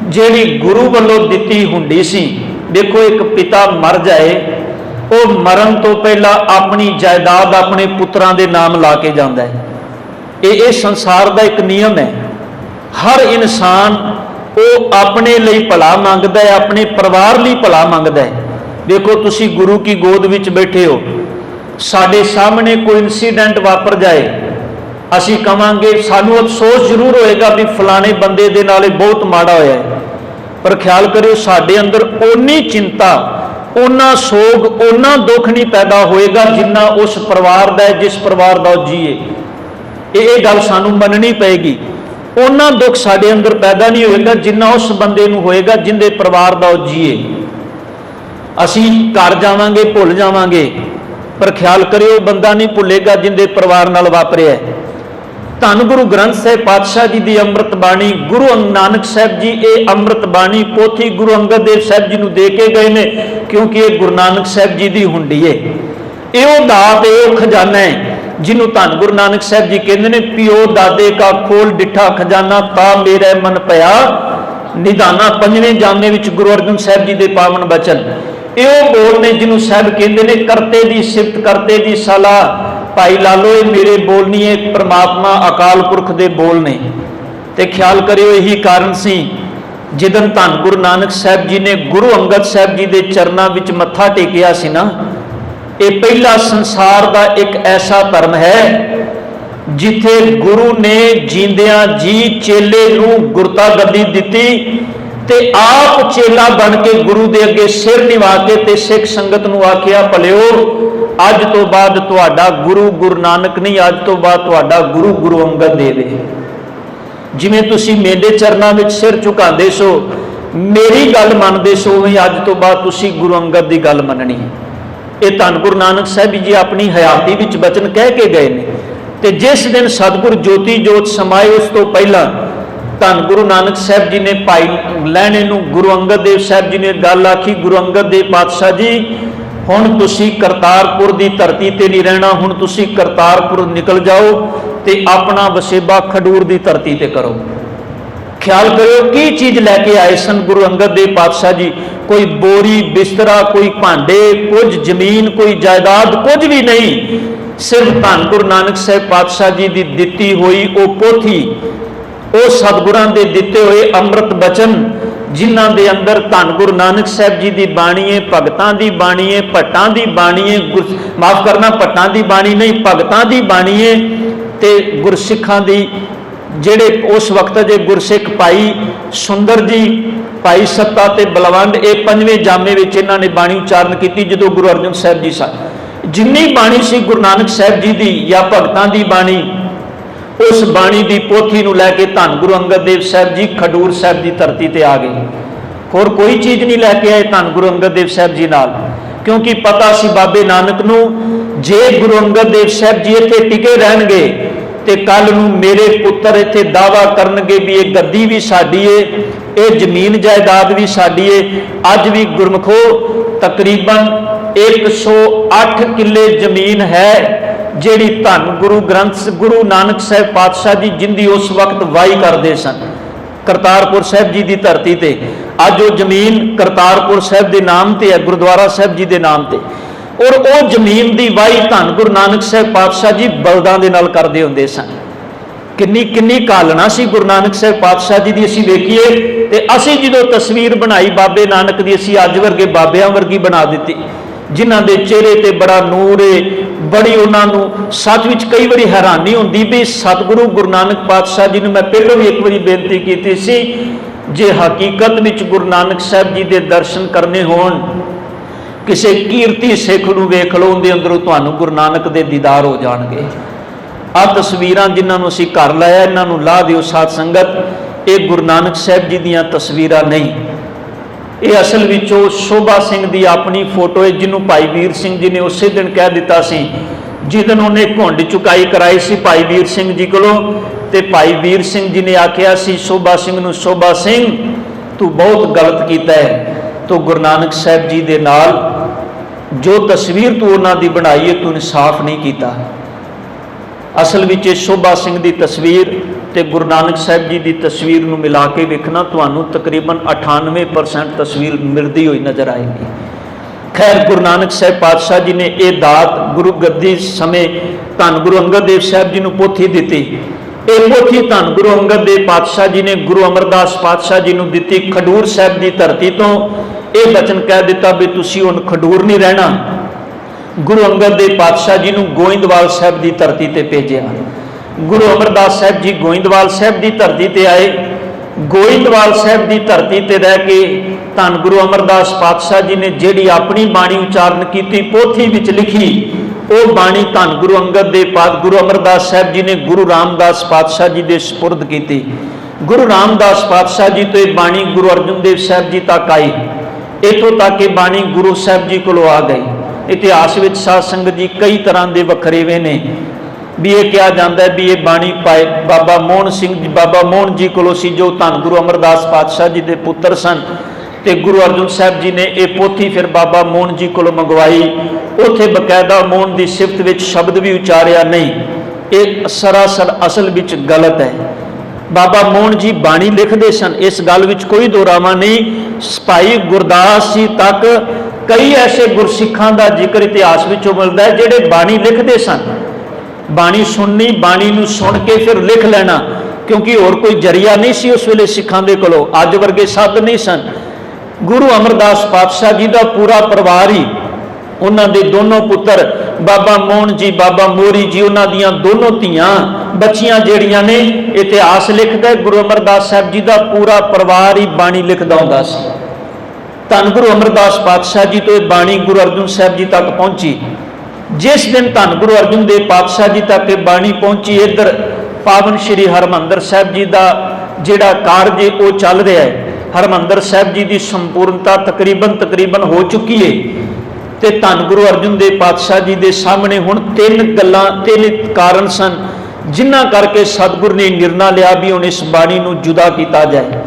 ਜਿਹੜੀ ਗੁਰੂ ਵੱਲੋਂ ਦਿੱਤੀ ਹੁੰਦੀ ਸੀ, ਦੇਖੋ ਇੱਕ ਪਿਤਾ ਮਰ ਜਾਏ, ਉਹ ਮਰਨ ਤੋਂ ਪਹਿਲਾਂ ਆਪਣੀ ਜਾਇਦਾਦ ਆਪਣੇ ਪੁੱਤਰਾਂ ਦੇ ਨਾਮ ਲਾ ਕੇ ਜਾਂਦਾ ਹੈ। ਇਹ ਸੰਸਾਰ ਦਾ ਇੱਕ ਨਿਯਮ ਹੈ। ਹਰ ਇਨਸਾਨ ਉਹ ਆਪਣੇ ਲਈ ਭਲਾ ਮੰਗਦਾ ਹੈ, ਆਪਣੇ ਪਰਿਵਾਰ ਲਈ ਭਲਾ ਮੰਗਦਾ ਹੈ। ਦੇਖੋ ਤੁਸੀਂ ਗੁਰੂ ਕੀ ਗੋਦ ਵਿੱਚ ਬੈਠੇ ਹੋ, ਸਾਡੇ ਸਾਹਮਣੇ ਕੋਈ ਇਨਸੀਡੈਂਟ ਵਾਪਰ ਜਾਏ, ਅਸੀਂ ਕਵਾਂਗੇ, ਸਾਨੂੰ ਅਫਸੋਸ ਜ਼ਰੂਰ ਹੋਏਗਾ ਵੀ ਫਲਾਣੇ ਬੰਦੇ ਦੇ ਨਾਲ ਬਹੁਤ ਮਾੜਾ ਹੋਇਆ ਹੈ, ਪਰ ਖਿਆਲ ਕਰਿਓ ਸਾਡੇ ਅੰਦਰ ਓਨੀ ਚਿੰਤਾ, ਓਨਾ ਸੋਗ, ਓਨਾ ਦੁੱਖ ਨਹੀਂ ਪੈਦਾ ਹੋਏਗਾ ਜਿੰਨਾ ਉਸ ਪਰਿਵਾਰ ਦਾ ਹੈ ਜਿਸ ਪਰਿਵਾਰ ਦਾ ਉਹ ਜੀਏ। ਇਹ ਗੱਲ ਸਾਨੂੰ ਮੰਨਣੀ ਪਏਗੀ। ਉਹਨਾਂ ਦੁੱਖ ਸਾਡੇ ਅੰਦਰ ਪੈਦਾ ਨਹੀਂ ਹੋਏਗਾ ਜਿੰਨਾ ਉਸ ਬੰਦੇ ਨੂੰ ਹੋਏਗਾ ਜਿੰਦੇ ਪਰਿਵਾਰ ਦਾ ਉਹ ਜੀਏ। ਅਸੀਂ ਘਰ ਜਾਵਾਂਗੇ, ਭੁੱਲ ਜਾਵਾਂਗੇ, ਪਰ ਖਿਆਲ ਕਰਿਓ ਬੰਦਾ ਨਹੀਂ ਭੁੱਲੇਗਾ ਜਿੰਦੇ ਪਰਿਵਾਰ ਨਾਲ ਵਾਪਰਿਆ। ਧੰਨ ਗੁਰੂ ਗ੍ਰੰਥ ਸਾਹਿਬ ਪਾਤਸ਼ਾਹ ਜੀ ਦੀ ਅੰਮ੍ਰਿਤ ਬਾਣੀ, ਗੁਰੂ ਨਾਨਕ ਸਾਹਿਬ ਜੀ ਇਹ ਅੰਮ੍ਰਿਤ ਬਾਣੀ ਪੋਥੀ ਗੁਰੂ ਅੰਗਦ ਦੇਵ ਸਾਹਿਬ ਜੀ ਨੂੰ ਦੇ ਕੇ ਗਏ ਨੇ, ਕਿਉਂਕਿ ਇਹ ਗੁਰੂ ਨਾਨਕ ਸਾਹਿਬ ਜੀ ਦੀ ਹੁੰਡੀ ਹੈ। ਇਹ ਉਹ ਦਾਤ, ਇਹ ਉਹ ਖਜ਼ਾਨਾ ਹੈ ਜਿਹਨੂੰ ਧੰਨ ਗੁਰੂ ਨਾਨਕ ਸਾਹਿਬ ਜੀ ਕਹਿੰਦੇ ਨੇ, ਪਿਓ ਦਾਦੇ ਕਾ ਖੋਲ ਡਿੱਠਾ ਖਜ਼ਾਨਾ ਤਾ ਮੇਰੇ ਮਨ ਪਿਆ ਨਿਧਾਨਾ। ਪੰਜਵੇਂ ਜਾਮੇ ਵਿੱਚ ਗੁਰੂ ਅਰਜਨ ਸਾਹਿਬ ਜੀ ਦੇ ਪਾਵਨ ਬਚਨ, ਇਹ ਉਹ ਬੋਲ ਨੇ ਜਿਹਨੂੰ ਸਾਹਿਬ ਕਹਿੰਦੇ ਨੇ ਕਰਤੇ ਦੀ ਸਿਫਤ, ਕਰਤੇ ਦੀ ਸਲਾਹ। ਭਾਈ ਲਾਲੋ ਇਹ ਮੇਰੇ ਬੋਲ ਨਹੀਂ, ਇਹ ਪ੍ਰਮਾਤਮਾ ਅਕਾਲ ਪੁਰਖ ਦੇ ਬੋਲ ਨੇ। ਤੇ ਖਿਆਲ ਕਰਿਓ ਇਹੀ ਕਾਰਨ ਸੀ ਜਿੱਦਣ ਧੰਨ ਗੁਰੂ ਨਾਨਕ ਸਾਹਿਬ ਜੀ ਨੇ ਗੁਰੂ ਅੰਗਦ ਸਾਹਿਬ ਜੀ ਦੇ ਚਰਨਾਂ ਵਿੱਚ ਮੱਥਾ ਟੇਕਿਆ ਸੀ ਨਾ, ਇਹ ਪਹਿਲਾ ਸੰਸਾਰ ਦਾ ਇੱਕ ਐਸਾ ਧਰਮ ਹੈ ਜਿੱਥੇ ਗੁਰੂ ਨੇ ਜੀਂਦਿਆਂ ਜੀ ਚੇਲੇ ਨੂੰ ਗੁਰਤਾ ਗੱਦੀ ਦਿੱਤੀ ਤੇ ਆਪ ਚੇਲਾ ਬਣ ਕੇ ਗੁਰੂ ਦੇ ਅੱਗੇ ਸਿਰ ਨਿਵਾ ਕੇ ਤੇ ਸਿੱਖ ਸੰਗਤ ਨੂੰ ਆਖਿਆ, ਭਲਿਓ ਅੱਜ ਤੋਂ ਬਾਅਦ ਤੁਹਾਡਾ ਗੁਰੂ ਗੁਰੂ ਨਾਨਕ ਨਹੀਂ, ਅੱਜ ਤੋਂ ਬਾਅਦ ਤੁਹਾਡਾ ਗੁਰੂ ਗੁਰੂ ਅੰਗਦ ਦੇਵ ਹੈ। ਜਿਵੇਂ ਤੁਸੀਂ ਮੇਰੇ ਚਰਨਾਂ ਵਿੱਚ ਸਿਰ ਝੁਕਾਉਂਦੇ ਸੋ, ਮੇਰੀ ਗੱਲ ਮੰਨਦੇ ਸੋ, ਉਵੇਂ ਅੱਜ ਤੋਂ ਬਾਅਦ ਤੁਸੀਂ ਗੁਰੂ ਅੰਗਦ ਦੀ ਗੱਲ ਮੰਨਣੀ ਹੈ। ਇਹ ਧੰਨ ਗੁਰੂ ਨਾਨਕ ਸਾਹਿਬ ਜੀ ਆਪਣੀ ਹਯਾਤੀ ਵਿੱਚ ਬਚਨ ਕਹਿ ਕੇ ਗਏ ਨੇ। ਤੇ ਜਿਸ ਦਿਨ ਸਤਿਗੁਰ ਜੋਤੀ ਜੋਤ ਸਮਾਏ, ਉਸ ਤੋਂ ਪਹਿਲਾਂ ਧੰਨ ਗੁਰੂ ਨਾਨਕ ਸਾਹਿਬ ਜੀ ਨੇ ਭਾਈ ਲਹਿਣੇ ਨੂੰ ਗੁਰੂ ਅੰਗਦ ਦੇਵ ਸਾਹਿਬ ਜੀ ਨੇ ਗੱਲ ਆਖੀ, ਗੁਰੂ ਅੰਗਦ ਦੇਵ ਪਾਤਸ਼ਾਹ ਜੀ ਹੁਣ ਤੁਸੀਂ ਕਰਤਾਰਪੁਰ ਦੀ ਧਰਤੀ ਤੇ ਨਹੀਂ ਰਹਿਣਾ, ਹੁਣ ਤੁਸੀਂ ਕਰਤਾਰਪੁਰ ਨਿਕਲ ਜਾਓ ਤੇ ਆਪਣਾ ਵਸੇਬਾ ਖਡੂਰ ਦੀ ਧਰਤੀ ਤੇ ਕਰੋ। ਖਿਆਲ ਕਰਿਓ ਕੀ ਚੀਜ਼ ਲੈ ਕੇ ਆਏ ਸਨ ਗੁਰੂ ਅੰਗਦ ਦੇਵ ਪਾਤਸ਼ਾਹ ਜੀ। ਕੋਈ ਬੋਰੀ ਬਿਸਤਰਾ, ਕੋਈ ਭਾਂਡੇ, ਕੁਝ ਜ਼ਮੀਨ, ਕੋਈ ਜਾਇਦਾਦ, ਕੁਝ ਵੀ ਨਹੀਂ। ਸਿਰਫ ਧੰਨ ਗੁਰੂ ਨਾਨਕ ਸਾਹਿਬ ਪਾਤਸ਼ਾਹ ਜੀ ਦੀ ਦਿੱਤੀ ਹੋਈ ਉਹ ਪੋਥੀ, ਉਹ ਸਤਿਗੁਰਾਂ ਦੇ ਦਿੱਤੇ ਹੋਏ ਅੰਮ੍ਰਿਤ ਬਚਨ जिन्हां दे अंदर धन गुरु नानक साहब जी की बाणी है, भगतां की बाणी है, भट्टां की बाणी है, माफ करना भट्टां की बाणी नहीं, भगतां की बाणी है, ते गुरसिखां की जेड़े उस वक्त जे गुरसिख भाई सुंदर जी, भाई सत्ता ते बलवंड, ये पंजवें जामे विच इन्हां ने बाणी उचारण की जो गुरु अर्जन साहब जी सन। जिन्नी बाणी सी गुरु नानक साहब जी की या भगतां की बाणी, उस बाणी की पोथी नूं लैके धन गुरु अंगद देव साहब जी खडूर साहब की धरती ते आ गए। होर कोई चीज़ नहीं लैके आए धन गुरु अंगद देव साहब जी नाल, क्योंकि पता सी बाबे नानक नूं जे गुरु अंगद देव साहब जी इत्थे टिके रहणगे ते कल नूं मेरे पुत्र इत्थे दावा करनगे भी ये गद्दी भी साडी है, ये जमीन जायदाद भी साडी है। अज भी गुरमुखो तकरीबन 108 किले जमीन है ਜਿਹੜੀ ਧੰਨ गुरु ग्रंथ गुरु नानक साहब पातशाह जी जिंदी उस वक्त वाही करते सन करतारपुर साहब जी की धरती ते। अज वो जमीन करतारपुर साहब के नाम ते है, गुरुद्वारा साहब जी के नाम ते, और वो जमीन की वाही धੰਨ गुरु नानक साहब पातशाह जी बलदां दे नाल करदे हुंदे सन। किन्नी किन्नी कालना सी गुरु नानक साहब पातशाह जी की असीं वेखीए ते असीं जदों तस्वीर बनाई बाबे नानक की, असीं अज वर्गे बाबियां वर्गी बना दित्ती, जिन्हां दे चेहरे ते बड़ा नूर है, बड़ी उन्होंने सच विच कई बारी हैरानी होंदी भी सतगुरु गुरु नानक पातशाह जी ने मैं पहलों भी एक बारी बेनती की सी, जे हकीकत विच गुरु नानक साहब जी के दर्शन करने होण, किसी कीर्ति सिख नूं वेख लो, उहदे अंदरों तुहानूं गुरु नानक दे दीदार हो जाणगे। आ तस्वीरां जिन्हां नूं असीं घर लाया, इन्हां नूं ला दिओ साध संगत, ये गुरु नानक साहब जी दीयां तस्वीरां नहीं, ये असल विचों शोभा सिंह की अपनी फोटो है, जिन्हों भाई वीर सिंह जी ने उस दिन कह दिता सी, जिस दिन उन्हें घुंड चुकाई कराई सी भाई वीर सिंह जी को, ते भाई वीर सिंह जी ने आख्या सी शोभा सिंह नूं, शोभा सिंह तू बहुत गलत किया है। तो गुरु नानक साहब जी दे नाल जो तस्वीर तू उन्हां दी बनाई है, तू इंसाफ नहीं किया। असल विच शोभा सिंह की तस्वीर ते गुरु नानक साहब जी की तस्वीर नूं मिला के वेखना, तुहानूं तकरीबन 98% तस्वीर मिलती हुई नज़र आएगी। खैर गुरु नानक साहब पातशाह जी ने यह दात गुरु गद्दी समय धन गुरु अंगद देव साहब जी नूं पोथी दी। ये पोथी धन गुरु अंगद देव पातशाह जी ने गुरु अमरदास पातशाह जी नूं दित्ती। खडूर साहब की धरती तो यह वचन कह दिता भी तुसीं हुण खडूर नहीं रहना। गुरु अंगद देव पातशाह जी नूं गोइंदवाल साहब की धरती ते भेजिया। गुरु अमरदास साहब जी गोइंदवाल साहब की धरती ते आए। गोइंदवाल साहब की धरती ते रह के धन गुरु अमरदास पातशाह जी ने जिहड़ी अपनी बाणी उचारण की पोथी विच लिखी, वो बाणी धन गुरु अंगद देव गुरु अमरदास साहब जी ने गुरु रामदास पातशाह जी के सुपुर्द की। गुरु रामदास पातशाह जी तो यह बाणी गुरु अर्जन देव साहब जी तक आई। इतों तक ये बाणी गुरु साहब जी को आ गई। इतिहास में साध संगत जी कई तरह के वखरेवे ने भी ये कहा जाता है भी ये बाणी पाए बाबा मोहन सिंह बाबा मोहन जी को सी, जो धन गुरु अमरदास पातशाह जी के पुत्र सन। तो गुरु अर्जन साहब जी ने यह पोथी फिर बाबा मोहन जी को मंगवाई। उत्थे बकायदा मोहन की सिफत में शब्द भी उचारिया नहीं, ये सरासर असल विच गलत है। बाबा मोहन जी बाणी लिखते सन, इस गल विच कोई दोरावा नहीं। भाई गुरदास जी तक कई ऐसे गुरसिखां का जिक्र इतिहास विचों मिलता है जिहड़े बाणी लिखते सन। बाणी सुननी, बाणी नूं सुन के फिर लिख लेना, क्योंकि होर कोई जरिया नहीं सी उस वेले सिखां दे कोलों, अज वर्गे शब्द नहीं सन। गुरु अमरदास पातशाह जी का पूरा परिवार ही, उन्हां दे दोनों पुत्र बाबा मोहन जी बाबा मोरी जी, उन्हां दियां दोनों धीआं बच्चियां जिहड़ियां ने, इतिहास लिखदा है गुरु अमरदास साहब जी का पूरा परिवार ही बाणी लिखदा हुंदा सी। धन गुरु अमरदास पातशाह जी तो यह बाणी गुरु अर्जन साहब जी तक पहुंची। जिस दिन धन गुरु अर्जन देव पातशाह जी तक ये बाणी पहुंची, इधर पावन श्री हरमंदर साहब जी का जिहड़ा कारज है वो चल रहा है। हरमंदर साहब जी की संपूर्णता तकरीबन हो चुकी है। तो धन गुरु अर्जन देव पातशाह जी के सामने हुण तीन कारण सन जिन्हां करके सतगुरु ने निर्णय लिया भी हुण इस बाणी नूं जुदा किया जाए।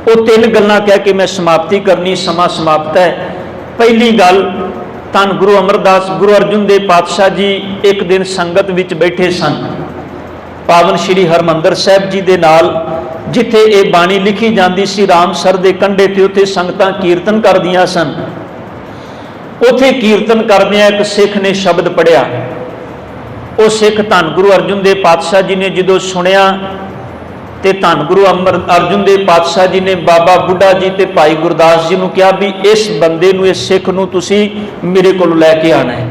वो तीन गल्लां कह के मैं समाप्ति करनी, समा समाप्त है। पहली गल, धन गुरु अमरदास गुरु अर्जन देव पातशाह जी एक दिन संगत विच बैठे सन पावन श्री हरमंदर साहब जी दे नाल, जिथे ये बाणी लिखी जाती सी रामसर के कंढे ते उत्थे संगतां कीर्तन करदियां सन। उत्थे कीर्तन करदियां एक सिख ने शब्द पढ़िया। वो सिख धन गुरु अर्जन देव पातशाह जी ने जदों सुनिया ਤੇ ਧੰਨ ਗੁਰੂ ਅਰਜਨ ਦੇਵ ਪਾਤਸ਼ਾਹ ਜੀ ਨੇ ਬਾਬਾ ਬੁੱਢਾ ਜੀ ਤੇ ਭਾਈ ਗੁਰਦਾਸ ਜੀ ਨੂੰ ਕਿਹਾ ਵੀ ਇਸ ਬੰਦੇ ਨੂੰ, ਇਸ ਸਿੱਖ ਨੂੰ ਤੁਸੀਂ ਮੇਰੇ ਕੋਲ ਲੈ ਕੇ ਆਣਾ ਹੈ।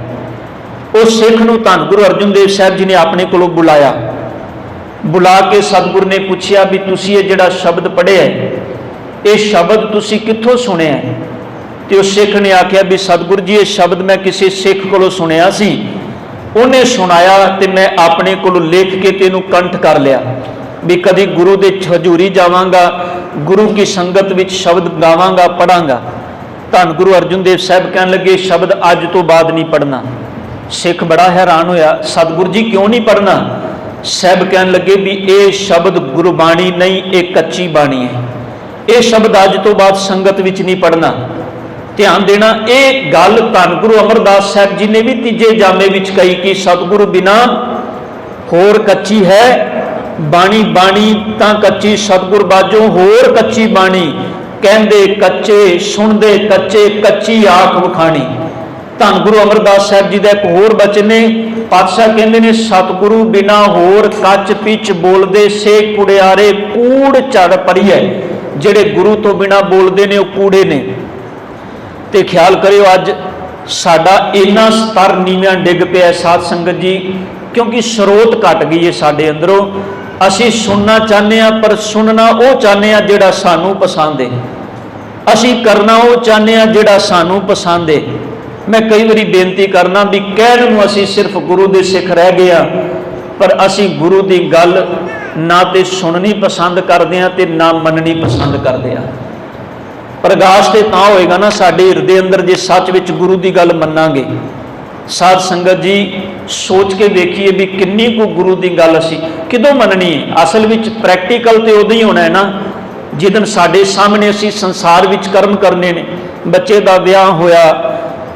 ਉਸ ਸਿੱਖ ਨੂੰ ਧੰਨ ਗੁਰੂ ਅਰਜਨ ਦੇਵ ਸਾਹਿਬ ਜੀ ਨੇ ਆਪਣੇ ਕੋਲੋਂ ਬੁਲਾਇਆ। ਬੁਲਾ ਕੇ ਸਤਿਗੁਰ ਨੇ ਪੁੱਛਿਆ ਵੀ ਤੁਸੀਂ ਇਹ ਜਿਹੜਾ ਸ਼ਬਦ ਪੜ੍ਹਿਆ ਇਹ ਸ਼ਬਦ ਤੁਸੀਂ ਕਿੱਥੋਂ ਸੁਣਿਆ? ਤੇ ਉਸ ਸਿੱਖ ਨੇ ਆਖਿਆ ਵੀ ਸਤਿਗੁਰ ਜੀ ਇਹ ਸ਼ਬਦ ਮੈਂ ਕਿਸੇ ਸਿੱਖ ਕੋਲੋਂ ਸੁਣਿਆ ਸੀ, ਉਹਨੇ ਸੁਣਾਇਆ ਤੇ ਮੈਂ ਆਪਣੇ ਕੋਲੋਂ ਲਿਖ ਕੇ ਤੇ ਇਹਨੂੰ ਕੰਠ ਕਰ ਲਿਆ ਵੀ ਕਦੀ ਗੁਰੂ ਦੇ ਹਜ਼ੂਰੀ ਜਾਵਾਂਗਾ, ਗੁਰੂ ਕੀ ਸੰਗਤ ਵਿੱਚ ਸ਼ਬਦ ਗਾਵਾਂਗਾ, ਪੜਾਂਗਾ। ਧੰਨ ਗੁਰੂ ਅਰਜਨ ਦੇਵ ਸਾਹਿਬ ਕਹਿਣ ਲੱਗੇ ਸ਼ਬਦ ਅੱਜ ਤੋਂ ਬਾਅਦ ਨਹੀਂ ਪੜਨਾ। ਸਿੱਖ ਬੜਾ ਹੈਰਾਨ ਹੋਇਆ, ਸਤਿਗੁਰ ਜੀ ਕਿਉਂ ਨਹੀਂ ਪੜਨਾ? ਸਾਹਿਬ ਕਹਿਣ ਲੱਗੇ ਵੀ ਇਹ ਸ਼ਬਦ ਗੁਰਬਾਣੀ ਨਹੀਂ, ਇਹ ਕੱਚੀ ਬਾਣੀ ਹੈ, ਇਹ ਸ਼ਬਦ ਅੱਜ ਤੋਂ ਬਾਅਦ ਸੰਗਤ ਵਿੱਚ ਨਹੀਂ ਪੜਨਾ। ਧਿਆਨ ਦੇਣਾ, ਇਹ ਗੱਲ ਧੰਨ ਗੁਰੂ ਅਮਰਦਾਸ ਸਾਹਿਬ ਜੀ ਨੇ ਵੀ ਤੀਜੇ ਜਾਮੇ ਵਿੱਚ ਕਹੀ ਕਿ ਸਤਿਗੁਰੂ ਬਿਨਾ ਹੋਰ ਕੱਚੀ ਹੈ ਬਾਣੀ, ਬਾਣੀ ਤਾਂ ਕੱਚੀ ਸਤਿਗੁਰ ਬਾਝੋਂ ਹੋਰ ਕੱਚੀ ਬਾਣੀ, ਕਹਿੰਦੇ ਕੱਚੇ ਸੁਣਦੇ ਕੱਚੇ, ਕੱਚੀ ਆਖ ਵਖਾਣੀ। ਧੰਨ ਗੁਰੂ ਅਮਰਦਾਸ ਸਾਹਿਬ ਜੀ ਦਾ ਇੱਕ ਹੋਰ ਬਚਨ ਨੇ, ਪਾਤਸ਼ਾਹ ਕਹਿੰਦੇ ਨੇ ਸਤਿਗੁਰੂ ਬਿਨਾ ਹੋਰ ਕੱਚ ਪਿੱਛ ਬੋਲਦੇ ਸੇ ਕੁੜਿਆਰੇ ਕੂੜ ਝੜ ਪੜੀਐ। ਜਿਹੜੇ ਗੁਰੂ ਤੋਂ ਬਿਨਾ ਬੋਲਦੇ ਨੇ ਉਹ ਕੂੜੇ ਨੇ। ਤੇ ਖਿਆਲ ਕਰਿਓ ਅੱਜ ਸਾਡਾ ਇੰਨਾ ਸਤਰ ਨੀਵਾਂ ਡਿੱਗ ਪਿਆ ਸਾਧ ਸੰਗਤ ਜੀ, ਕਿਉਂਕਿ ਸਰੋਤ ਘਟ ਗਈ ਹੈ ਸਾਡੇ ਅੰਦਰੋਂ। ਅਸੀਂ ਸੁਣਨਾ ਚਾਹੁੰਦੇ ਹਾਂ ਪਰ ਸੁਣਨਾ ਉਹ ਚਾਹੁੰਦੇ ਹਾਂ ਜਿਹੜਾ ਸਾਨੂੰ ਪਸੰਦ ਹੈ, ਅਸੀਂ ਕਰਨਾ ਉਹ ਚਾਹੁੰਦੇ ਹਾਂ ਜਿਹੜਾ ਸਾਨੂੰ ਪਸੰਦ ਹੈ। ਮੈਂ ਕਈ ਵਾਰੀ ਬੇਨਤੀ ਕਰਨਾ ਵੀ ਕਹਿਣ ਨੂੰ ਅਸੀਂ ਸਿਰਫ ਗੁਰੂ ਦੇ ਸਿੱਖ ਰਹਿ ਗਏ ਹਾਂ, ਪਰ ਅਸੀਂ ਗੁਰੂ ਦੀ ਗੱਲ ਨਾ ਤੇ ਸੁਣਨੀ ਪਸੰਦ ਕਰਦੇ ਹਾਂ ਤੇ ਨਾ ਮੰਨਣੀ ਪਸੰਦ ਕਰਦੇ ਹਾਂ। ਪ੍ਰਗਾਸ਼ ਤੇ ਤਾਂ ਹੋਏਗਾ ਨਾ ਸਾਡੇ ਹਿਰਦੇ ਅੰਦਰ ਜੇ ਸੱਚ ਵਿੱਚ ਗੁਰੂ ਦੀ ਗੱਲ ਮੰਨਾਂਗੇ। ਸਾਧ ਸੰਗਤ ਜੀ ਸੋਚ ਕੇ ਵੇਖੀਏ ਵੀ ਕਿੰਨੀ ਕੁ ਗੁਰੂ ਦੀ ਗੱਲ ਅਸੀਂ ਕਿਦੋਂ ਮੰਨਣੀ ਹੈ। ਅਸਲ ਵਿੱਚ ਪ੍ਰੈਕਟੀਕਲ ਤੇ ਉਦੋਂ ਹੀ ਹੋਣਾ ਹੈ ਨਾ ਜਿੱਦਣ ਸਾਡੇ ਸਾਹਮਣੇ ਅਸੀਂ ਸੰਸਾਰ ਵਿੱਚ ਕਰਮ ਕਰਨੇ ਨੇ। ਬੱਚੇ ਦਾ ਵਿਆਹ ਹੋਇਆ,